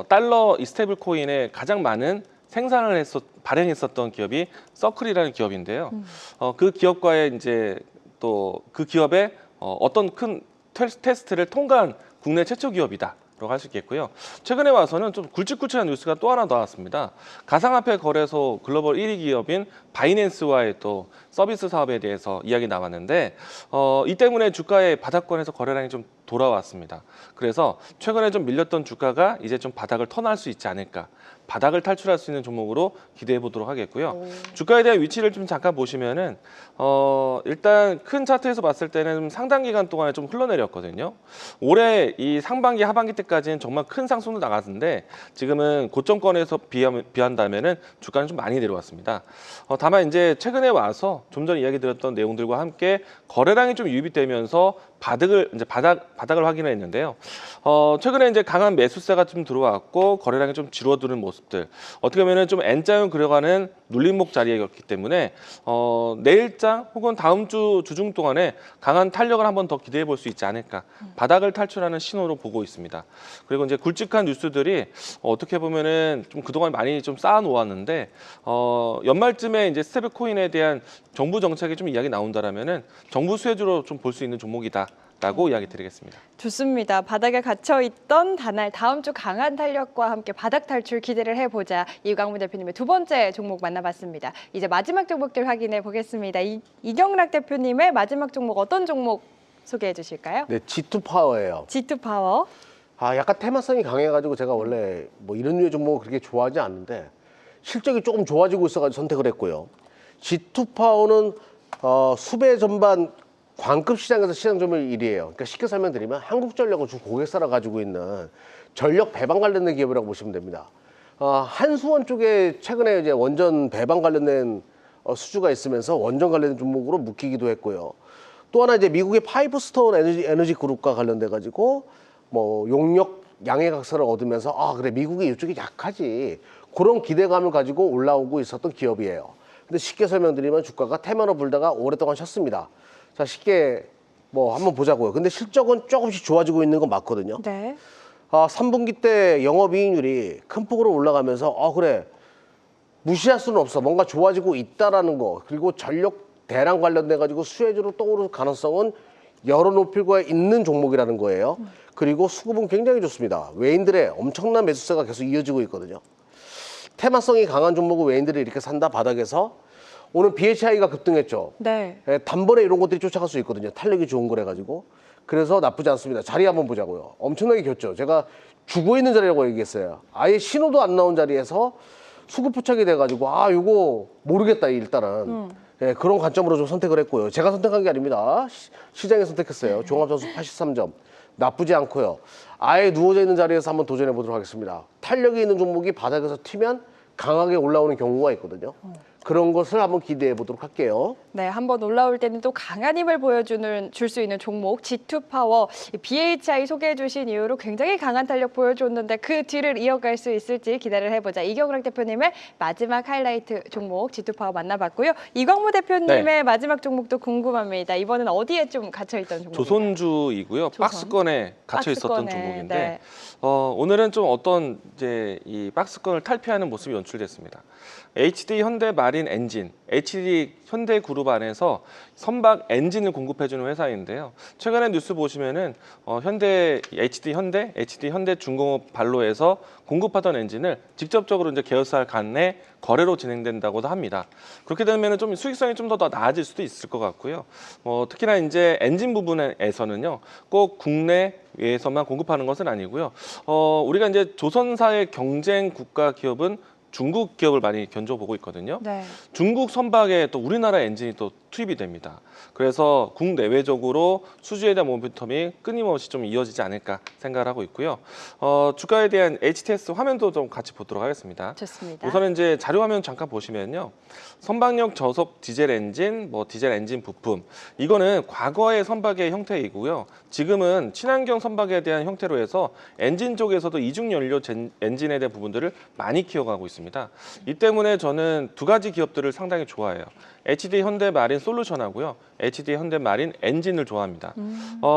달러 이 스테이블 코인에 가장 많은 생산을 발행했었던 기업이 서클이라는 기업인데요. 그 기업과의 이제 또 그 기업의 어떤 큰 테스트를 통과한 국내 최초 기업이다라고 할 수 있겠고요. 최근에 와서는 좀 굵직굵직한 뉴스가 또 하나 나왔습니다. 가상화폐 거래소 글로벌 1위 기업인 바이낸스와의 또 서비스 사업에 대해서 이야기 나왔는데 이 때문에 주가의 바닥권에서 거래량이 좀 돌아왔습니다. 그래서 최근에 좀 밀렸던 주가가 이제 좀 바닥을 터날 수 있지 않을까. 바닥을 탈출할 수 있는 종목으로 기대해 보도록 하겠고요. 주가에 대한 위치를 좀 잠깐 보시면은 일단 큰 차트에서 봤을 때는 좀 상당 기간 동안에 좀 흘러내렸거든요. 올해 이 상반기 하반기 때까지는 정말 큰 상승도 나갔는데 지금은 고점권에서 비한다면은 주가는 좀 많이 내려왔습니다. 다만 이제 최근에 와서 좀 전에 이야기 드렸던 내용들과 함께 거래량이 좀 유입이 되면서 바닥을 바닥을 확인을 했는데요. 최근에 이제 강한 매수세가 좀 들어왔고 거래량이 좀 줄어드는 모습들. 어떻게 보면은 좀 N자형 그려가는 눌림목 자리였기 때문에 내일장 혹은 다음 주 주중 동안에 강한 탄력을 한번 더 기대해 볼 수 있지 않을까. 바닥을 탈출하는 신호로 보고 있습니다. 그리고 이제 굵직한 뉴스들이 어떻게 보면은 좀 그동안 많이 좀 쌓아 놓았는데 연말쯤에 이제 스테이블 코인에 대한 정부 정책이 좀 이야기 나온다라면은 정부 수혜주로 좀 볼 수 있는 종목이다라고 이야기 드리겠습니다. 좋습니다. 바닥에 gat혀있던 다날 다음 주 강한 탄력과 함께 바닥 탈출 기대를 해보자. 이광문 대표님의 두 번째 종목 만나봤습니다. 이제 마지막 종목들 확인해 보겠습니다. 이경락 대표님의 마지막 종목 어떤 종목 소개해 주실까요? 네, G2 파워예요. G2 파워. 약간 테마성이 강해가지고 제가 원래 뭐 이런 류의 종목을 그렇게 좋아하지 않는데 실적이 조금 좋아지고 있어가지고 선택을 했고요. G2 파워는 수배 전반 광급 시장에서 시장 점유율 1위예요. 그러니까 쉽게 설명드리면 한국전력은 주 고객사라 가지고 있는 전력 배방 관련된 기업이라고 보시면 됩니다. 한수원 쪽에 최근에 이제 원전 배방 관련된 수주가 있으면서 원전 관련된 종목으로 묶이기도 했고요. 또 하나 이제 미국의 파이브스톤 에너지 그룹과 관련돼 가지고 뭐 용역 양해각서를 얻으면서 그래 미국이 이쪽이 약하지 그런 기대감을 가지고 올라오고 있었던 기업이에요. 근데 쉽게 설명드리면 주가가 태면을 불다가 오랫동안 쉬었습니다. 자, 쉽게 뭐 한번 보자고요. 근데 실적은 조금씩 좋아지고 있는 건 맞거든요. 네. 3분기 때 영업이익률이 큰 폭으로 올라가면서 그래 무시할 수는 없어. 뭔가 좋아지고 있다라는 거. 그리고 전력 대량 관련돼 가지고 수혜주로 떠오를 가능성은 여러 높이가 있는 종목이라는 거예요. 그리고 수급은 굉장히 좋습니다. 외인들의 엄청난 매수세가 계속 이어지고 있거든요. 테마성이 강한 종목은 외인들이 이렇게 산다 바닥에서 오늘 BHI가 급등했죠. 네. 단번에 이런 것들이 쫓아갈 수 있거든요. 탄력이 좋은 거래 가지고. 그래서 나쁘지 않습니다. 자리 한번 보자고요. 엄청나게 겼죠. 제가 죽어 있는 자리라고 얘기했어요. 아예 신호도 안 나온 자리에서 수급 포착이 돼가지고 이거 모르겠다 일단은. 그런 관점으로 좀 선택을 했고요. 제가 선택한 게 아닙니다. 시장이 선택했어요. 종합점수 83점. 나쁘지 않고요. 아예 누워져 있는 자리에서 한번 도전해 보도록 하겠습니다. 탄력이 있는 종목이 바닥에서 튀면 강하게 올라오는 경우가 있거든요. 그런 것을 한번 기대해 보도록 할게요. 네, 한번 올라올 때는 또 강한 힘을 줄 수 있는 종목 G2 파워. BHI 소개해 주신 이후로 굉장히 강한 탄력 보여줬는데 그 뒤를 이어갈 수 있을지 기대를 해보자. 이경락 대표님의 마지막 하이라이트 종목 G2 파워 만나봤고요. 이광무 대표님의 마지막 종목도 궁금합니다. 이번엔 어디에 좀 갇혀있던 종목인가요? 조선주이고요. 박스권에 갇혀 있었던 박스권에, 종목인데 네. 오늘은 좀 어떤 이제 이 박스권을 탈피하는 모습이 연출됐습니다. HD 현대 마린 엔진, HD 현대 그룹 안에서 선박 엔진을 공급해주는 회사인데요. 최근에 뉴스 보시면은 현대 현대 중공업 발로에서 공급하던 엔진을 직접적으로 이제 계열사 간의 거래로 진행된다고도 합니다. 그렇게 되면 좀 수익성이 좀 더 나아질 수도 있을 것 같고요. 특히나 이제 엔진 부분에서는요, 꼭 국내에서만 공급하는 것은 아니고요. 우리가 이제 조선사의 경쟁 국가 기업은 중국 기업을 많이 견줘보고 있거든요. 네. 중국 선박에 또 우리나라 엔진이 또 투입이 됩니다. 그래서 국내외적으로 수주에 대한 모멘텀이 끊임없이 좀 이어지지 않을까 생각을 하고 있고요. 주가에 대한 HTS 화면도 좀 같이 보도록 하겠습니다. 좋습니다. 우선은 이제 자료 화면 잠깐 보시면요. 선박용 저속 디젤 엔진, 디젤 엔진 부품. 이거는 과거의 선박의 형태이고요. 지금은 친환경 선박에 대한 형태로 해서 엔진 쪽에서도 이중 연료 엔진에 대한 부분들을 많이 키워가고 있습니다. 이 때문에 저는 두 가지 기업들을 상당히 좋아해요. HD 현대 마린 솔루션하고요. HD 현대 마린 엔진을 좋아합니다.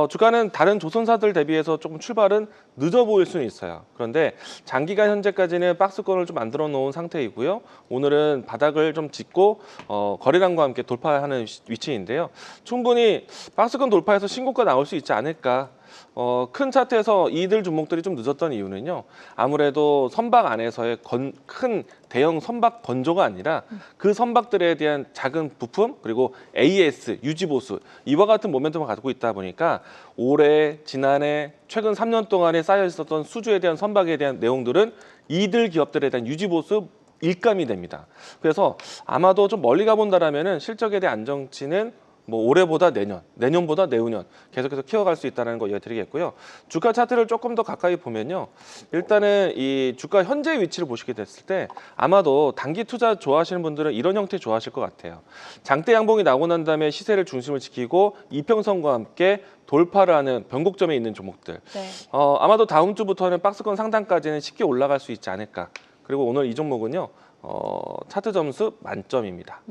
주가는 다른 조선사들 대비해서 조금 출발은 늦어 보일 수는 있어요. 그런데 장기간 현재까지는 박스권을 좀 만들어 놓은 상태이고요. 오늘은 바닥을 좀 짚고 거래량과 함께 돌파하는 위치인데요. 충분히 박스권 돌파해서 신고가 나올 수 있지 않을까. 큰 차트에서 이들 종목들이 좀 늦었던 이유는요. 아무래도 선박 안에서의 큰 대형 선박 건조가 아니라 그 선박들에 대한 작은 부품 그리고 AS, 유지보수 이와 같은 모멘텀을 가지고 있다 보니까 올해, 지난해, 최근 3년 동안에 쌓여 있었던 수주에 대한 선박에 대한 내용들은 이들 기업들에 대한 유지보수 일감이 됩니다. 그래서 아마도 좀 멀리 가본다라면은 실적에 대한 안정치는 뭐 올해보다 내년, 내년보다 내후년 계속해서 키워갈 수 있다는 거 이야기드리겠고요. 주가 차트를 조금 더 가까이 보면요. 일단은 이 주가 현재 위치를 보시게 됐을 때 아마도 단기 투자 좋아하시는 분들은 이런 형태 좋아하실 것 같아요. 장대 양봉이 나고 난 다음에 시세를 중심을 지키고 이평선과 함께 돌파를 하는 변곡점에 있는 종목들. 네. 아마도 다음 주부터는 박스권 상단까지는 쉽게 올라갈 수 있지 않을까. 그리고 오늘 이 종목은요. 차트 점수 만점입니다.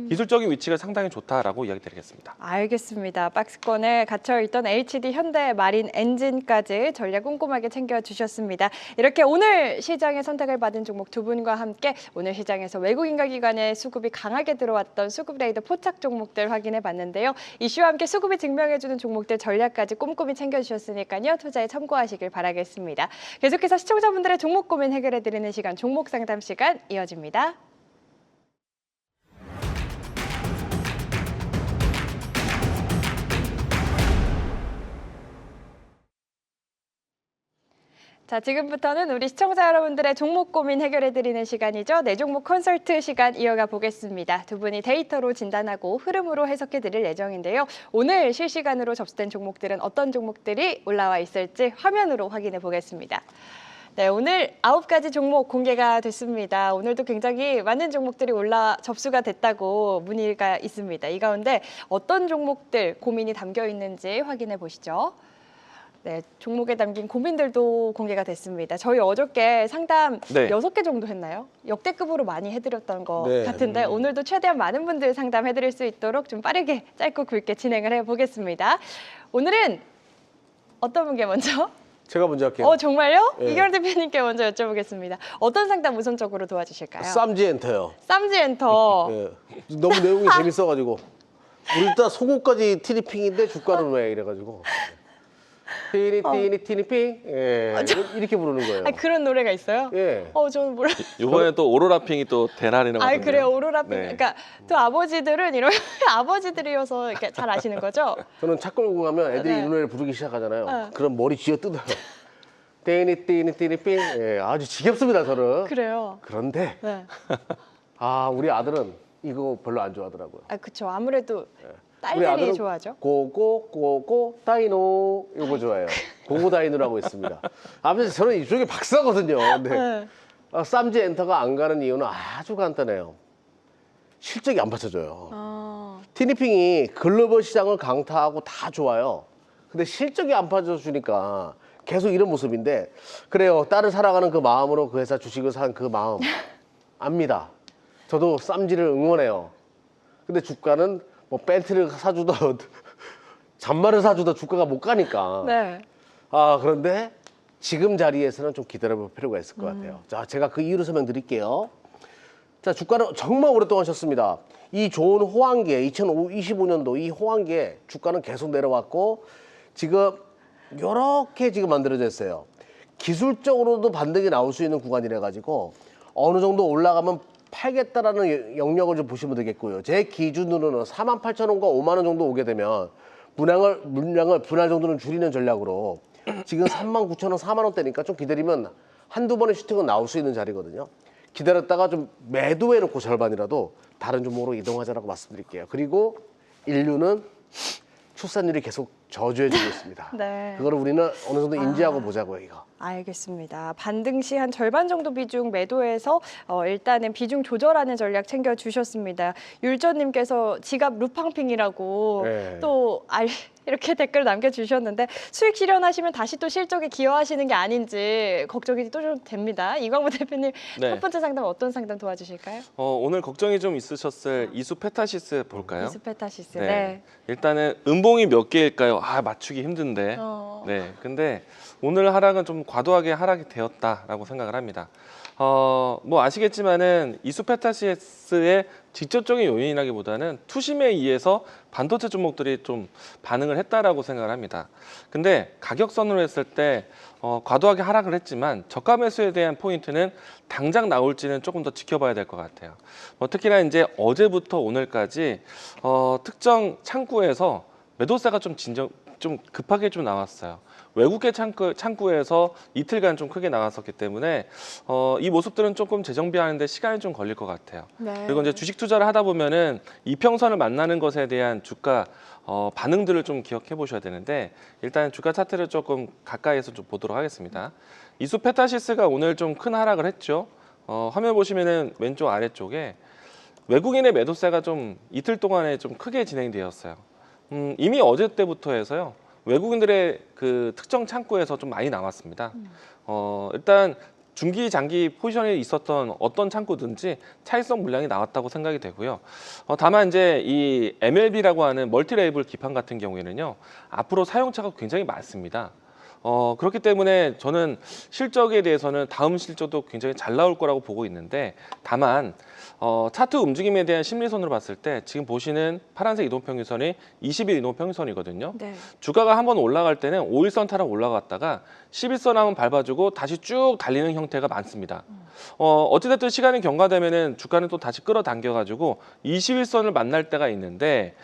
기술적인 위치가 상당히 좋다라고 이야기 드리겠습니다. 알겠습니다. 박스권에 갇혀있던 HD 현대 마린 엔진까지 전략 꼼꼼하게 챙겨주셨습니다. 이렇게 오늘 시장에 선택을 받은 종목 두 분과 함께 오늘 시장에서 외국인과 기관의 수급이 강하게 들어왔던 수급 레이더 포착 종목들 확인해 봤는데요. 이슈와 함께 수급이 증명해주는 종목들 전략까지 꼼꼼히 챙겨주셨으니까요. 투자에 참고하시길 바라겠습니다. 계속해서 시청자분들의 종목 고민 해결해드리는 시간, 종목 상담 시간 이어집니다. 자, 지금부터는 우리 시청자 여러분들의 종목 고민 해결해드리는 시간이죠. 네 종목 컨설트 시간 이어가 보겠습니다. 두 분이 데이터로 진단하고 흐름으로 해석해드릴 예정인데요. 오늘 실시간으로 접수된 종목들은 어떤 종목들이 올라와 있을지 화면으로 확인해 보겠습니다. 네, 오늘 9가지 종목 공개가 됐습니다. 오늘도 굉장히 많은 종목들이 접수가 됐다고 문의가 있습니다. 이 가운데 어떤 종목들 고민이 담겨 있는지 확인해 보시죠. 네, 종목에 담긴 고민들도 공개가 됐습니다. 저희 어저께 상담 네. 6개 정도 했나요? 역대급으로 많이 해드렸던 것 네. 같은데 오늘도 최대한 많은 분들 상담해드릴 수 있도록 좀 빠르게 짧고 굵게 진행을 해보겠습니다. 오늘은 어떤 분께 먼저? 제가 먼저 할게요. 정말요? 예. 이결 대표님께 먼저 여쭤보겠습니다. 어떤 상담 우선적으로 도와주실까요? 쌈지엔터요. 쌈지엔터. 예. 너무 내용이 재밌어가지고 우리 일단 속옷까지 티니핑인데 주가는 왜 이래가지고 티니핑 이렇게 부르는 거예요. 아, 그런 노래가 있어요? 예. 저는 몰라. 이번에 또 오로라핑이 또 대날이라고 하던데요. 그래요. 오로라핑. 네. 그러니까 또 아버지들은 이런 아버지들이어서 이렇게 잘 아시는 거죠? 저는 차 끌고 가면 애들이 네. 이 노래를 부르기 시작하잖아요. 네. 그럼 머리 쥐어 뜯어요. 티니핑. 예, 아주 지겹습니다 저는. 그래요. 그런데 네. 우리 아들은 이거 별로 안 좋아하더라고요. 그렇죠. 아무래도 네. 우리 딸들이 아들은 좋아하죠. 고고 다이노 이거 좋아해요. 고고 다이노라고 있습니다. 아무튼 저는 이쪽에 박사거든요. 근데 네. 쌈지 엔터가 안 가는 이유는 아주 간단해요. 실적이 안 받쳐줘요. 티니핑이 글로벌 시장을 강타하고 다 좋아요. 근데 실적이 안 받쳐주니까 계속 이런 모습인데 그래요. 딸을 사랑하는 그 마음으로 그 회사 주식을 산 그 마음 압니다. 저도 쌈지를 응원해요. 근데 주가는 뭐 벤트를 사주던 잔말을 사주던 주가가 못 가니까. 네. 그런데 지금 자리에서는 좀 기다려볼 필요가 있을 것 같아요. 자, 제가 그 이유를 설명드릴게요. 자, 주가는 정말 오랫동안 쉬었습니다. 이 좋은 호황기에 2025년도 이 호황기에 주가는 계속 내려왔고 지금 이렇게 지금 만들어져 있어요. 기술적으로도 반등이 나올 수 있는 구간이라 가지고 어느 정도 올라가면 팔겠다라는 영역을 좀 보시면 되겠고요. 제 기준으로는 48,000원과 5만 원 정도 오게 되면 물량을 분할 정도는 줄이는 전략으로 지금 39,000원, 4만 원대니까 좀 기다리면 한두 번의 슈팅은 나올 수 있는 자리거든요. 기다렸다가 좀 매도해놓고 절반이라도 다른 종목으로 이동하자라고 말씀드릴게요. 그리고 인류는 출산율이 계속 저조해지고 있습니다. 네. 그거를 우리는 어느 정도 인지하고 보자고요, 이거. 알겠습니다. 반등 시 한 절반 정도 비중 매도해서 일단은 비중 조절하는 전략 챙겨주셨습니다. 율전님께서 지갑 루팡핑이라고 네. 또 이렇게 댓글 남겨주셨는데 수익 실현하시면 다시 또 실적에 기여하시는 게 아닌지 걱정이 또 좀 됩니다. 이광무 대표님 네. 첫 번째 상담 어떤 상담 도와주실까요? 오늘 걱정이 좀 있으셨을 이수페타시스 볼까요? 이스페타시스. 네. 네. 일단은 음봉이 몇 개일까요? 맞추기 힘든데. 네. 근데 오늘 하락은 좀 과도하게 하락이 되었다라고 생각을 합니다. 뭐 아시겠지만은 이수페타시스의 직접적인 요인이라기보다는 투심에 의해서 반도체 종목들이 좀 반응을 했다라고 생각을 합니다. 근데 가격선으로 했을 때 과도하게 하락을 했지만 저가 매수에 대한 포인트는 당장 나올지는 조금 더 지켜봐야 될 것 같아요. 특히나 이제 어제부터 오늘까지 특정 창구에서 매도세가 좀 급하게 좀 나왔어요. 외국계 창구에서 이틀간 좀 크게 나갔었기 때문에 이 모습들은 조금 재정비하는데 시간이 좀 걸릴 것 같아요. 네. 그리고 이제 주식 투자를 하다 보면은 이평선을 만나는 것에 대한 주가 반응들을 좀 기억해 보셔야 되는데 일단 주가 차트를 조금 가까이에서 좀 보도록 하겠습니다. 이수 페타시스가 오늘 좀 큰 하락을 했죠. 화면 보시면은 왼쪽 아래쪽에 외국인의 매도세가 좀 이틀 동안에 좀 크게 진행되었어요. 이미 어제 때부터 해서요. 외국인들의 그 특정 창구에서 좀 많이 나왔습니다. 일단 중기, 장기 포지션에 있었던 어떤 창구든지 차익성 물량이 나왔다고 생각이 되고요. 다만 이제 이 MLB라고 하는 멀티레이블 기판 같은 경우에는요. 앞으로 사용차가 굉장히 많습니다. 그렇기 때문에 저는 실적에 대해서는 다음 실적도 굉장히 잘 나올 거라고 보고 있는데 다만 차트 움직임에 대한 심리선으로 봤을 때 지금 보시는 파란색 이동평균선이 20일 이동평균선이거든요. 네. 주가가 한번 올라갈 때는 5일선 타락 올라갔다가 11선 한번 밟아주고 다시 쭉 달리는 형태가 많습니다. 어찌됐든 시간이 경과되면은 주가는 또 다시 끌어당겨가지고 21선을 만날 때가 있는데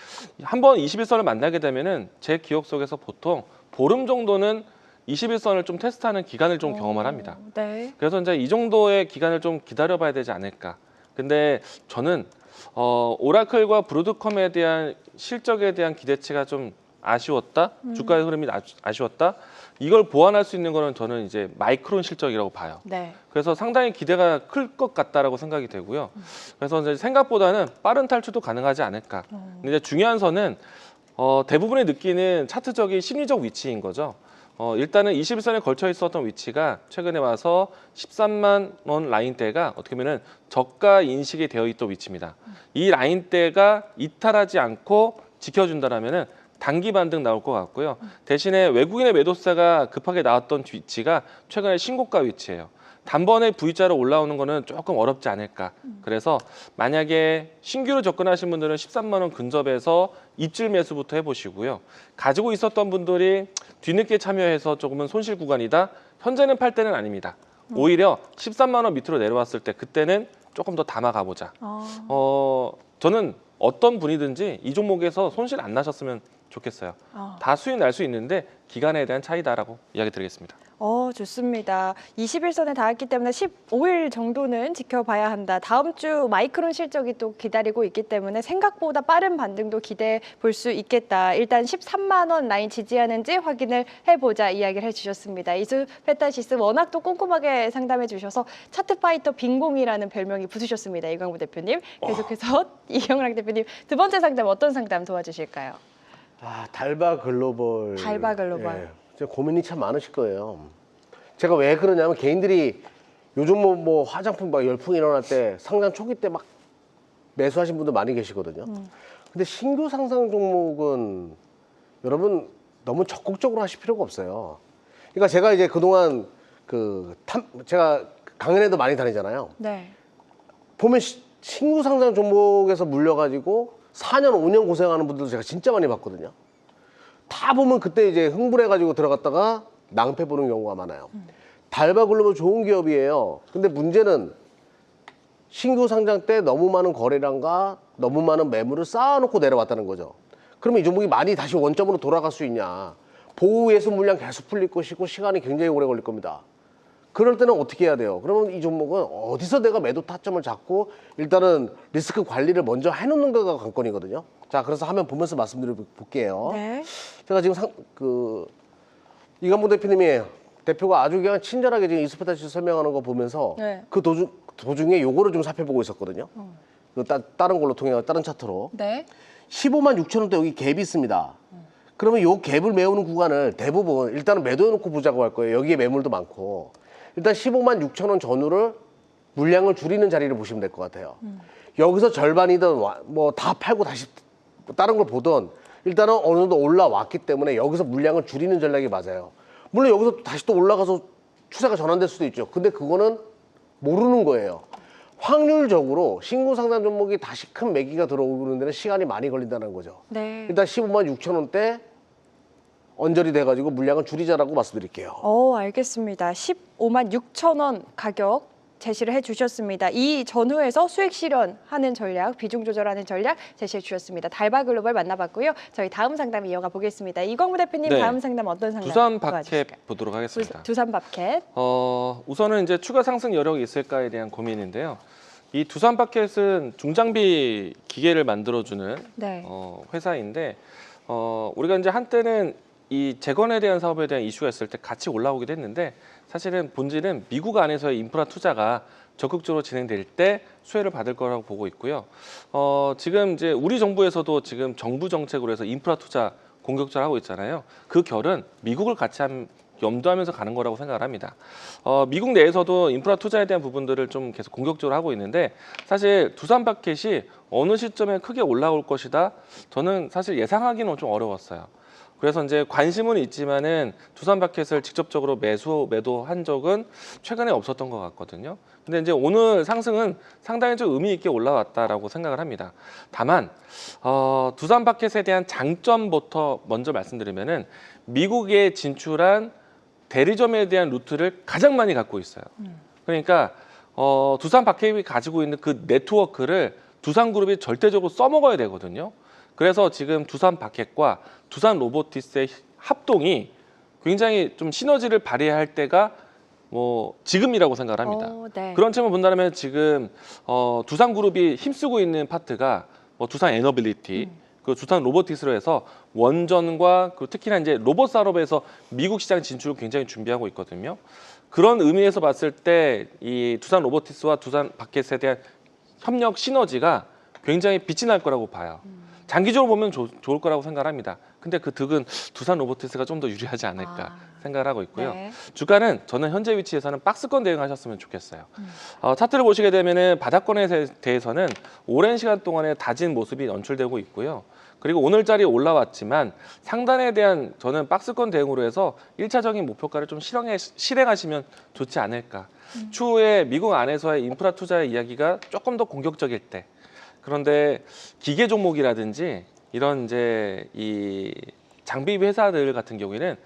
한번 21선을 만나게 되면은 제 기억 속에서 보통 보름 정도는 21선을 좀 테스트하는 기간을 좀 경험을 합니다. 네. 그래서 이제 이 정도의 기간을 좀 기다려봐야 되지 않을까. 근데 저는 오라클과 브로드컴에 대한 실적에 대한 기대치가 좀 아쉬웠다. 주가의 흐름이 아쉬웠다. 이걸 보완할 수 있는 거는 저는 이제 마이크론 실적이라고 봐요. 네. 그래서 상당히 기대가 클 것 같다라고 생각이 되고요. 그래서 이제 생각보다는 빠른 탈출도 가능하지 않을까. 근데 이제 중요한 선은 대부분이 느끼는 차트적인 심리적 위치인 거죠. 일단은 21선에 걸쳐 있었던 위치가 최근에 와서 13만 원 라인대가 어떻게 보면은 저가 인식이 되어 있던 위치입니다. 이 라인대가 이탈하지 않고 지켜준다라면은 단기 반등 나올 것 같고요. 대신에 외국인의 매도세가 급하게 나왔던 위치가 최근에 신고가 위치예요. 단번에 V자로 올라오는 거는 조금 어렵지 않을까. 그래서 만약에 신규로 접근하신 분들은 13만 원 근접에서 입질 매수부터 해보시고요. 가지고 있었던 분들이 뒤늦게 참여해서 조금은 손실 구간이다. 현재는 팔 때는 아닙니다. 오히려 13만 원 밑으로 내려왔을 때 그때는 조금 더 담아 가보자. 저는 어떤 분이든지 이 종목에서 손실 안 나셨으면 좋겠어요. 다 수익 날 수 있는데 기간에 대한 차이다라고 이야기 드리겠습니다. 좋습니다. 21선에 닿았기 때문에 15일 정도는 지켜봐야 한다. 다음 주 마이크론 실적이 또 기다리고 있기 때문에 생각보다 빠른 반등도 기대해 볼 수 있겠다. 일단 13만 원 라인 지지하는지 확인을 해보자 이야기를 해주셨습니다. 이수 페타시스 워낙 또 꼼꼼하게 상담해 주셔서 차트 파이터 빈공이라는 별명이 붙으셨습니다. 이광무 대표님. 계속해서 이경락 대표님 두 번째 상담 어떤 상담 도와주실까요? 달바 글로벌. 달바 글로벌. 예, 진짜 고민이 참 많으실 거예요. 제가 왜 그러냐면 개인들이 요즘 뭐 화장품 막 열풍이 일어날 때 상장 초기 때 막 매수하신 분들 많이 계시거든요. 근데 신규 상장 종목은 여러분 너무 적극적으로 하실 필요가 없어요. 그러니까 제가 이제 그동안 제가 강연에도 많이 다니잖아요. 네. 보면 신규 상장 종목에서 물려가지고 4년, 5년 고생하는 분들도 제가 진짜 많이 봤거든요. 다 보면 그때 이제 흥분해가지고 들어갔다가 낭패 보는 경우가 많아요. 달바 글로벌 좋은 기업이에요. 근데 문제는 신규 상장 때 너무 많은 거래량과 너무 많은 매물을 쌓아놓고 내려왔다는 거죠. 그러면 이 종목이 많이 다시 원점으로 돌아갈 수 있냐. 보호 예수 물량 계속 풀릴 것이고 시간이 굉장히 오래 걸릴 겁니다. 그럴 때는 어떻게 해야 돼요? 그러면 이 종목은 어디서 내가 매도 타점을 잡고 일단은 리스크 관리를 먼저 해놓는 거가 관건이거든요. 자, 그래서 화면 보면서 말씀드려볼게요. 네. 제가 지금 이광무 대표님이 대표가 아주 그냥 친절하게 지금 이수페타시스 설명하는 거 보면서 네. 그 도중에 요거를 좀 살펴보고 있었거든요. 다른 걸로 통해 다른 차트로. 네. 15만 6천 원대 여기 갭이 있습니다. 그러면 요 갭을 메우는 구간을 대부분 일단은 매도해놓고 보자고 할 거예요. 여기에 매물도 많고. 일단 15만 6천 원 전후를 물량을 줄이는 자리를 보시면 될 것 같아요. 여기서 절반이든 뭐 다 팔고 다시 다른 걸 보든 일단은 어느 정도 올라왔기 때문에 여기서 물량을 줄이는 전략이 맞아요. 물론 여기서 다시 또 올라가서 추세가 전환될 수도 있죠. 근데 그거는 모르는 거예요. 확률적으로 신규 상장 종목이 다시 큰 매기가 들어오는 데는 시간이 많이 걸린다는 거죠. 네. 일단 15만 6천 원대 언저리 돼가지고 물량을 줄이자라고 말씀드릴게요. 알겠습니다. 15만 6천 원 가격 제시를 해주셨습니다. 이 전후에서 수익 실현하는 전략, 비중 조절하는 전략 제시해 주셨습니다. 달바글로벌 만나봤고요. 저희 다음 상담 이어가 보겠습니다. 이광무 대표님 네. 다음 상담 어떤 상담 두산 바켓 도와주실까요? 보도록 하겠습니다. 두산 바켓. 우선은 이제 추가 상승 여력이 있을까에 대한 고민인데요. 이 두산 바켓은 중장비 기계를 만들어주는 네. 회사인데 우리가 이제 한때는 이 재건에 대한 사업에 대한 이슈가 있을 때 같이 올라오기도 했는데 사실은 본질은 미국 안에서의 인프라 투자가 적극적으로 진행될 때 수혜를 받을 거라고 보고 있고요. 지금 이제 우리 정부에서도 지금 정부 정책으로 해서 인프라 투자 공격적으로 하고 있잖아요. 그 결은 미국을 같이 염두하면서 가는 거라고 생각을 합니다. 미국 내에서도 인프라 투자에 대한 부분들을 좀 계속 공격적으로 하고 있는데 사실 두산 바켓이 어느 시점에 크게 올라올 것이다. 저는 사실 예상하기는 좀 어려웠어요. 그래서 이제 관심은 있지만은 두산 바켓을 직접적으로 매도한 적은 최근에 없었던 것 같거든요. 근데 이제 오늘 상승은 상당히 좀 의미 있게 올라왔다라고 생각을 합니다. 다만 두산 바켓에 대한 장점부터 먼저 말씀드리면은 미국에 진출한 대리점에 대한 루트를 가장 많이 갖고 있어요. 그러니까 두산 바켓이 가지고 있는 그 네트워크를 두산그룹이 절대적으로 써먹어야 되거든요. 그래서 지금 두산 바켓과 두산 로보티스의 합동이 굉장히 좀 시너지를 발휘할 때가 지금이라고 생각을 합니다. 네. 그런 측면 본다면 지금 두산그룹이 힘쓰고 있는 파트가 두산 에너빌리티, 그 두산 로보티스로 해서 원전과 그 특히나 이제 로봇 산업에서 미국 시장 진출을 굉장히 준비하고 있거든요. 그런 의미에서 봤을 때 이 두산 로보티스와 두산 바켓에 대한 협력 시너지가 굉장히 빛이 날 거라고 봐요. 장기적으로 보면 좋을 거라고 생각합니다. 근데 그 득은 두산 로보티스가 좀 더 유리하지 않을까 생각을 하고 있고요. 네. 주가는 저는 현재 위치에서는 박스권 대응하셨으면 좋겠어요. 차트를 보시게 되면은 바닥권에 대해서는 오랜 시간 동안에 다진 모습이 연출되고 있고요. 그리고 오늘자리 올라왔지만 상단에 대한 저는 박스권 대응으로 해서 1차적인 목표가를 좀 실행하시면 좋지 않을까. 추후에 미국 안에서의 인프라 투자의 이야기가 조금 더 공격적일 때, 그런데 기계 종목이라든지 이런 이제 이 장비 회사들 같은 경우에는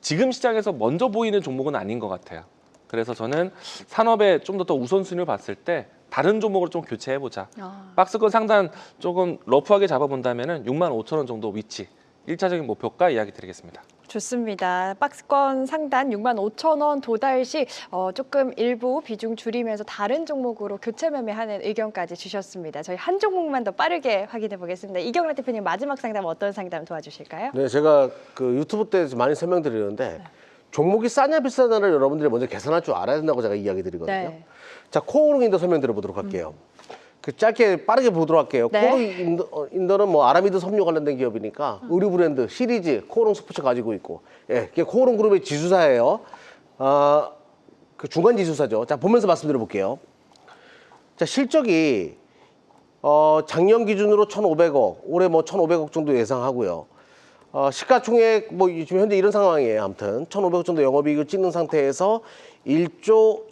지금 시장에서 먼저 보이는 종목은 아닌 것 같아요. 그래서 저는 산업에 좀 더 우선순위를 봤을 때 다른 종목으로 좀 교체해보자. 박스권 상단 조금 러프하게 잡아본다면 65,000원 정도 위치, 1차적인 목표가 이야기 드리겠습니다. 좋습니다. 박스권 상단 65,000원 도달 시 조금 일부 비중 줄이면서 다른 종목으로 교체 매매하는 의견까지 주셨습니다. 저희 한 종목만 더 빠르게 확인해 보겠습니다. 이경란 대표님 마지막 상담 어떤 상담 도와주실까요? 네, 제가 그 유튜브 때 많이 설명드리는데 종목이 싸냐 비싸냐를 여러분들이 먼저 계산할 줄 알아야 된다고 제가 이야기 드리거든요. 네. 자, 코오롱인더 설명드려 보도록 할게요. 그 짧게 빠르게 보도록 할게요. 네. 코오롱인더는 뭐 아라미드 섬유 관련된 기업이니까 의류 브랜드 시리즈 코오롱 스포츠 가지고 있고, 예, 그게 코오롱 그룹의 지주사예요. 그 중간 지주사죠. 자, 보면서 말씀드려 볼게요. 자, 실적이 작년 기준으로 1,500억, 올해 뭐 1,500억 정도 예상하고요. 시가총액 뭐 지금 현재 이런 상황이에요. 아무튼 1,500억 정도 영업이익을 찍는 상태에서 1조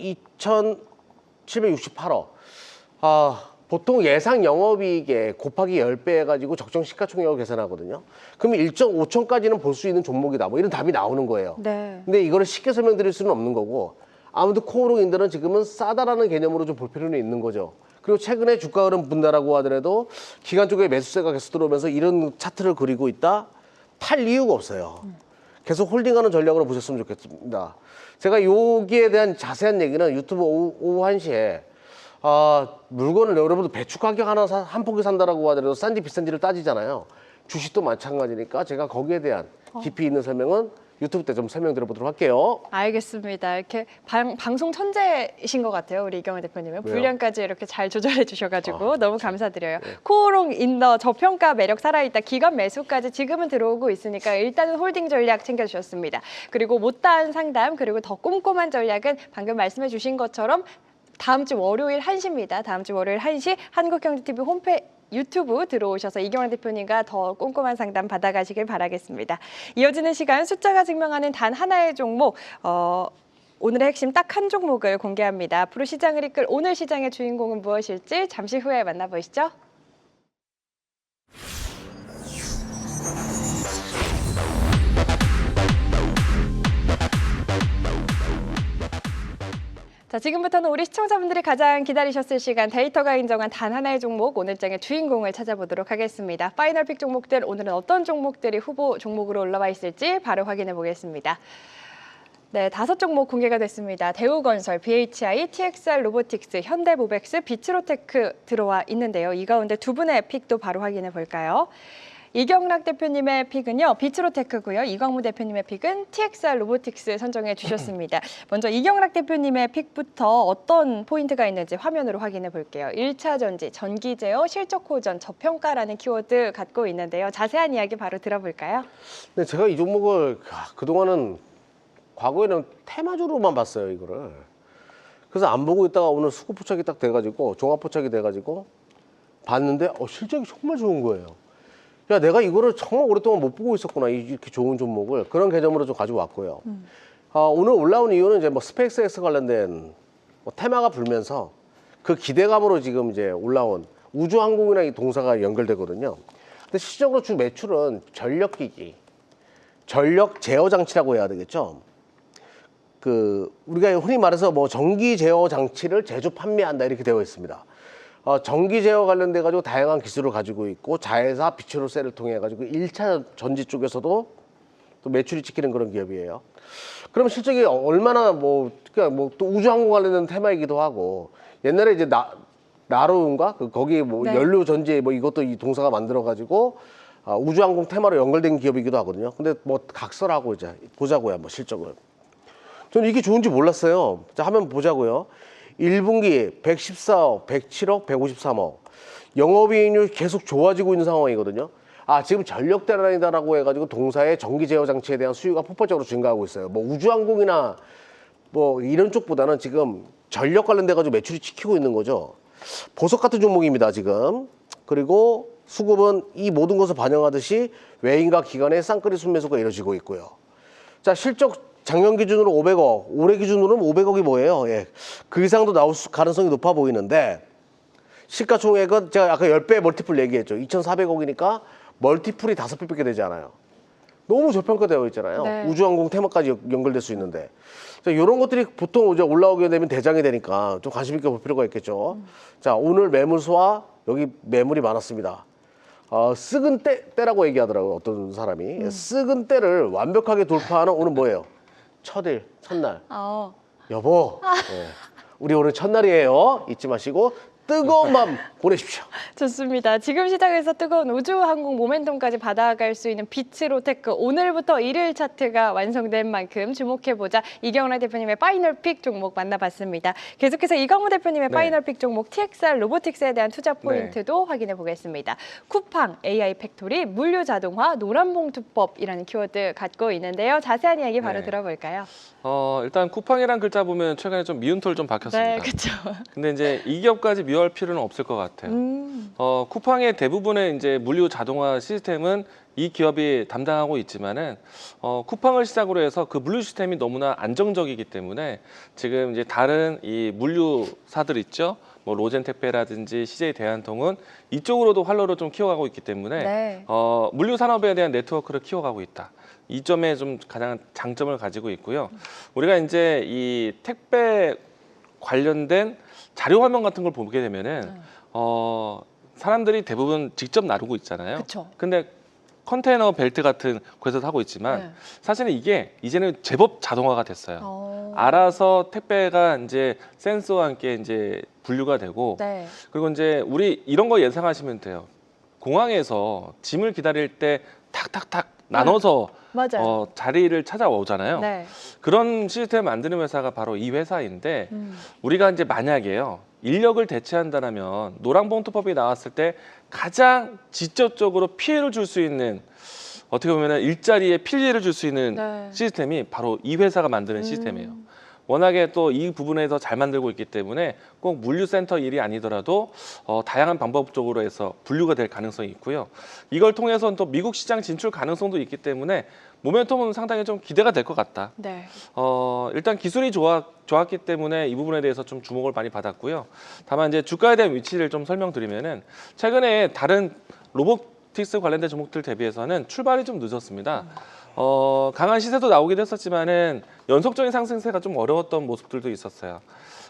2,768억. 보통 예상 영업이익에 곱하기 10배 해가지고 적정 시가총액을 계산하거든요. 그러면 1.5천까지는 볼 수 있는 종목이다. 뭐 이런 답이 나오는 거예요. 네. 근데 이거를 쉽게 설명드릴 수는 없는 거고, 아무튼 코오롱인들은 지금은 싸다라는 개념으로 좀 볼 필요는 있는 거죠. 그리고 최근에 주가 흐름 분다라고 하더라도 기관 쪽에 매수세가 계속 들어오면서 이런 차트를 그리고 있다? 팔 이유가 없어요. 계속 홀딩하는 전략으로 보셨으면 좋겠습니다. 제가 여기에 대한 자세한 얘기는 유튜브 오후 1시에 물건을 여러분들 배추 가격 하나 한 포기 산다라고 하더라도 싼지 비싼지를 따지잖아요. 주식도 마찬가지니까 제가 거기에 대한 깊이 있는 설명은 유튜브 때 좀 설명드려보도록 할게요. 알겠습니다. 이렇게 방송 천재이신 것 같아요. 우리 이경환 대표님은. 왜요? 분량까지 이렇게 잘 조절해 주셔가지고 너무 감사드려요. 코오롱 인더 저평가 매력 살아있다. 기관 매수까지 지금은 들어오고 있으니까 일단은 홀딩 전략 챙겨주셨습니다. 그리고 못다한 상담 그리고 더 꼼꼼한 전략은 방금 말씀해 주신 것처럼 다음 주 월요일 1시입니다. 다음 주 월요일 1시 한국경제TV 유튜브 들어오셔서 이경환 대표님과 더 꼼꼼한 상담 받아가시길 바라겠습니다. 이어지는 시간 숫자가 증명하는 단 하나의 종목, 오늘의 핵심 딱 한 종목을 공개합니다. 앞으로 시장을 이끌 오늘 시장의 주인공은 무엇일지 잠시 후에 만나보시죠. 자, 지금부터는 우리 시청자분들이 가장 기다리셨을 시간 데이터가 인정한 단 하나의 종목 오늘장의 주인공을 찾아보도록 하겠습니다. 파이널 픽 종목들 오늘은 어떤 종목들이 후보 종목으로 올라와 있을지 바로 확인해 보겠습니다. 네, 5종목 공개가 됐습니다. 대우건설, BHI, TXR 로보틱스, 현대모백스, 비츠로테크 들어와 있는데요. 이 가운데 두 분의 픽도 바로 확인해 볼까요? 이경락 대표님의 픽은요, 비츠로테크고요. 이광무 대표님의 픽은 TXR 로보틱스 선정해 주셨습니다. 먼저 이경락 대표님의 픽부터 어떤 포인트가 있는지 화면으로 확인해 볼게요. 1차 전지, 전기 제어, 실적 호전, 저평가라는 키워드 갖고 있는데요. 자세한 이야기 바로 들어볼까요? 근데 제가 이 종목을 그동안은 과거에는 테마주로만 봤어요, 이거를. 그래서 안 보고 있다가 오늘 수급 포착이 딱 돼가지고 종합 포착이 돼가지고 봤는데 실적이 정말 좋은 거예요. 야, 내가 이거를 정말 오랫동안 못 보고 있었구나, 이렇게 좋은 종목을. 그런 개념으로 좀 가지고 왔고요. 오늘 올라온 이유는 이제 뭐 스페이스X 관련된 뭐 테마가 불면서 그 기대감으로 지금 이제 올라온 우주항공이랑 이 동사가 연결되거든요. 근데 실질적으로 주 매출은 전력기기, 전력 제어 장치라고 해야 되겠죠. 우리가 흔히 말해서 뭐 전기 제어 장치를 제조 판매한다 이렇게 되어 있습니다. 전기 제어 관련돼 가지고 다양한 기술을 가지고 있고 자회사 비츠로셀을 통해 가지고 1차 전지 쪽에서도 또 매출이 찍히는 그런 기업이에요. 그럼 실적이 얼마나 그러니까 또 우주항공 관련된 테마이기도 하고 옛날에 이제 나로운가 거기 네. 연료 전지 이것도 이 동사가 만들어 가지고 우주항공 테마로 연결된 기업이기도 하거든요. 근데 각설하고 이제 보자고요, 한번 실적을. 저는 이게 좋은지 몰랐어요. 자, 한번 보자고요. 1분기 114억, 107억, 153억. 영업이익률 계속 좋아지고 있는 상황이거든요. 지금 전력 대란이다라고 해가지고 동사의 전기 제어 장치에 대한 수요가 폭발적으로 증가하고 있어요. 우주항공이나 이런 쪽보다는 지금 전력 관련돼가지고 매출이 찍히고 있는 거죠. 보석 같은 종목입니다, 지금. 그리고 수급은 이 모든 것을 반영하듯이 외인과 기관의 쌍끌이 순매수가 이루어지고 있고요. 자, 실적 작년 기준으로 500억, 올해 기준으로는 500억이 뭐예요? 예. 그 이상도 나올 가능성이 높아 보이는데 시가총액은 제가 아까 10배 멀티플 얘기했죠. 2,400억이니까 멀티플이 5배밖에 되지 않아요. 너무 저평가되어 있잖아요. 네. 우주항공 테마까지 연결될 수 있는데. 자, 이런 것들이 보통 이제 올라오게 되면 대장이 되니까 좀 관심 있게 볼 필요가 있겠죠. 자, 오늘 매물수와 여기 매물이 많았습니다. 쓱은 때라고 얘기하더라고요, 어떤 사람이. 쓱은 때를 완벽하게 돌파하는 오늘 뭐예요? 첫날. 여보, 우리 오늘 첫날이에요. 잊지 마시고 뜨거운 밤 보내십시오. 좋습니다. 지금 시장에서 뜨거운 우주항공 모멘텀까지 받아갈 수 있는 비츠로테크 오늘부터 일일 차트가 완성된 만큼 주목해보자. 이경락 대표님의 파이널 픽 종목 만나봤습니다. 계속해서 이광무 대표님의 네. 파이널 픽 종목 TXR 로보틱스에 대한 투자 포인트도 확인해 보겠습니다. 쿠팡, AI 팩토리, 물류 자동화, 노란봉투법이라는 키워드 갖고 있는데요. 자세한 이야기 바로 네. 들어볼까요? 일단 쿠팡이란 글자 보면 최근에 좀 미운 털 좀 박혔습니다. 네, 그렇죠. 근데 이제 이 기업까지 미워할 필요는 없을 것 같아요. 쿠팡의 대부분의 이제 물류 자동화 시스템은 이 기업이 담당하고 있지만은 쿠팡을 시작으로 해서 그 물류 시스템이 너무나 안정적이기 때문에 지금 이제 다른 이 물류사들 있죠. 로젠 택배라든지 CJ 대한통운 이쪽으로도 활로를 좀 키워가고 있기 때문에 네. 물류 산업에 대한 네트워크를 키워가고 있다. 이 점에 좀 가장 장점을 가지고 있고요. 우리가 이제 이 택배 관련된 자료 화면 같은 걸 보게 되면은 사람들이 대부분 직접 나르고 있잖아요. 그쵸. 근데 컨테이너 벨트 같은 곳에서 하고 있지만 사실은 이게 이제는 제법 자동화가 됐어요. 알아서 택배가 이제 센서와 함께 이제 분류가 되고 네. 그리고 이제 우리 이런 거 예상하시면 돼요. 공항에서 짐을 기다릴 때 탁탁탁 나눠서 맞아요. 자리를 찾아오잖아요. 네. 그런 시스템을 만드는 회사가 바로 이 회사인데 우리가 이제 만약에요. 인력을 대체한다면 노란봉투법이 나왔을 때 가장 직접적으로 피해를 줄 수 있는 어떻게 보면 일자리에 피해를 줄 수 있는 네. 시스템이 바로 이 회사가 만드는 시스템이에요. 워낙에 또 이 부분에서 잘 만들고 있기 때문에 꼭 물류센터 일이 아니더라도 다양한 방법적으로 해서 분류가 될 가능성이 있고요. 이걸 통해서는 또 미국 시장 진출 가능성도 있기 때문에 모멘텀은 상당히 좀 기대가 될 것 같다. 네. 일단 기술이 좋았기 때문에 이 부분에 대해서 좀 주목을 많이 받았고요. 다만 이제 주가에 대한 위치를 좀 설명드리면은 최근에 다른 로보틱스 관련된 종목들 대비해서는 출발이 좀 늦었습니다. 강한 시세도 나오기도 했었지만은 연속적인 상승세가 좀 어려웠던 모습들도 있었어요.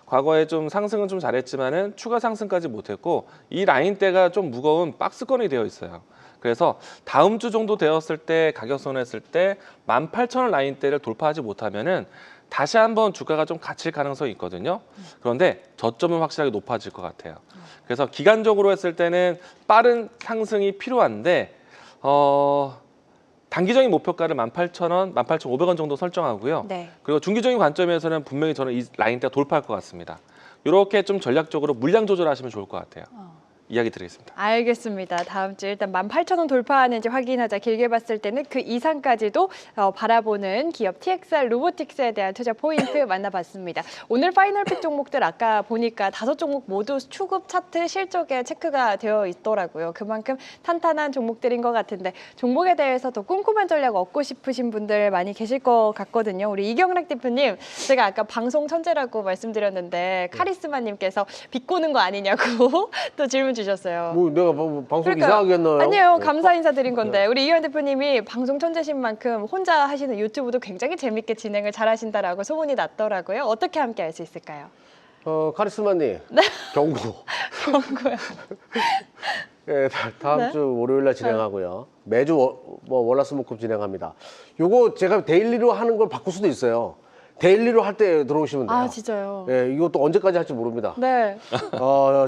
과거에 좀 상승은 좀 잘했지만은 추가 상승까지 못했고 이 라인대가 좀 무거운 박스권이 되어 있어요. 그래서 다음 주 정도 되었을 때 가격선을 했을 때 18,000원 라인대를 돌파하지 못하면은 다시 한번 주가가 좀 갇힐 가능성이 있거든요. 그런데 저점은 확실하게 높아질 것 같아요. 그래서 기간적으로 했을 때는 빠른 상승이 필요한데 단기적인 목표가를 18,000원, 18,500원 정도 설정하고요. 네. 그리고 중기적인 관점에서는 분명히 저는 이 라인대가 돌파할 것 같습니다. 이렇게 좀 전략적으로 물량 조절하시면 좋을 것 같아요. 이야기 드리겠습니다. 알겠습니다. 다음 주 일단 18,000원 돌파하는지 확인하자. 길게 봤을 때는 그 이상까지도 바라보는 기업 TXR 로보틱스에 대한 투자 포인트 만나봤습니다. 오늘 파이널픽 종목들 아까 보니까 5종목 모두 추급 차트 실적에 체크가 되어 있더라고요. 그만큼 탄탄한 종목들인 것 같은데 종목에 대해서 더 꼼꼼한 전략 얻고 싶으신 분들 많이 계실 것 같거든요. 우리 이경락 대표님, 제가 아까 방송 천재라고 말씀드렸는데 카리스마님께서 비꼬는 거 아니냐고 또 질문 주셨어요. 뭐 내가 방송 그러니까, 이상하게 했나요? 아니에요. 네. 감사 인사드린 건데 우리 이현 대표님이 방송 천재신 만큼 혼자 하시는 유튜브도 굉장히 재밌게 진행을 잘하신다라고 소문이 났더라고요. 어떻게 함께 할 수 있을까요? 카리스마님 네. 경고. 경고요. 네, 다음 네. 주 월요일 날 진행하고요. 매주 월화수목금 진행합니다. 요거 제가 데일리로 하는 걸 바꿀 수도 있어요. 데일리로 할 때 들어오시면 돼요. 아 진짜요? 예, 이것도 언제까지 할지 모릅니다. 네.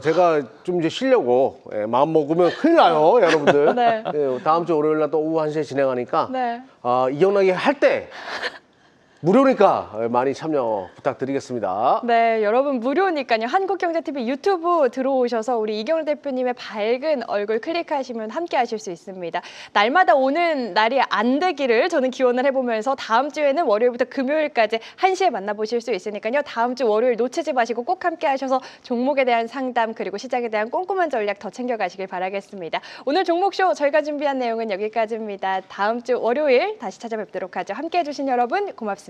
제가 좀 이제 쉬려고 마음 먹으면 큰일 나요, 여러분들. 네. 예, 다음 주 월요일 날 또 오후 1시에 진행하니까 네. 이경락이 할 때 무료니까 많이 참여 부탁드리겠습니다. 네, 여러분 무료니까요. 한국경제TV 유튜브 들어오셔서 우리 이경락 대표님의 밝은 얼굴 클릭하시면 함께 하실 수 있습니다. 날마다 오는 날이 안 되기를 저는 기원을 해보면서 다음 주에는 월요일부터 금요일까지 1시에 만나보실 수 있으니까요. 다음 주 월요일 놓치지 마시고 꼭 함께 하셔서 종목에 대한 상담 그리고 시장에 대한 꼼꼼한 전략 더 챙겨가시길 바라겠습니다. 오늘 종목쇼 저희가 준비한 내용은 여기까지입니다. 다음 주 월요일 다시 찾아뵙도록 하죠. 함께 해주신 여러분 고맙습니다.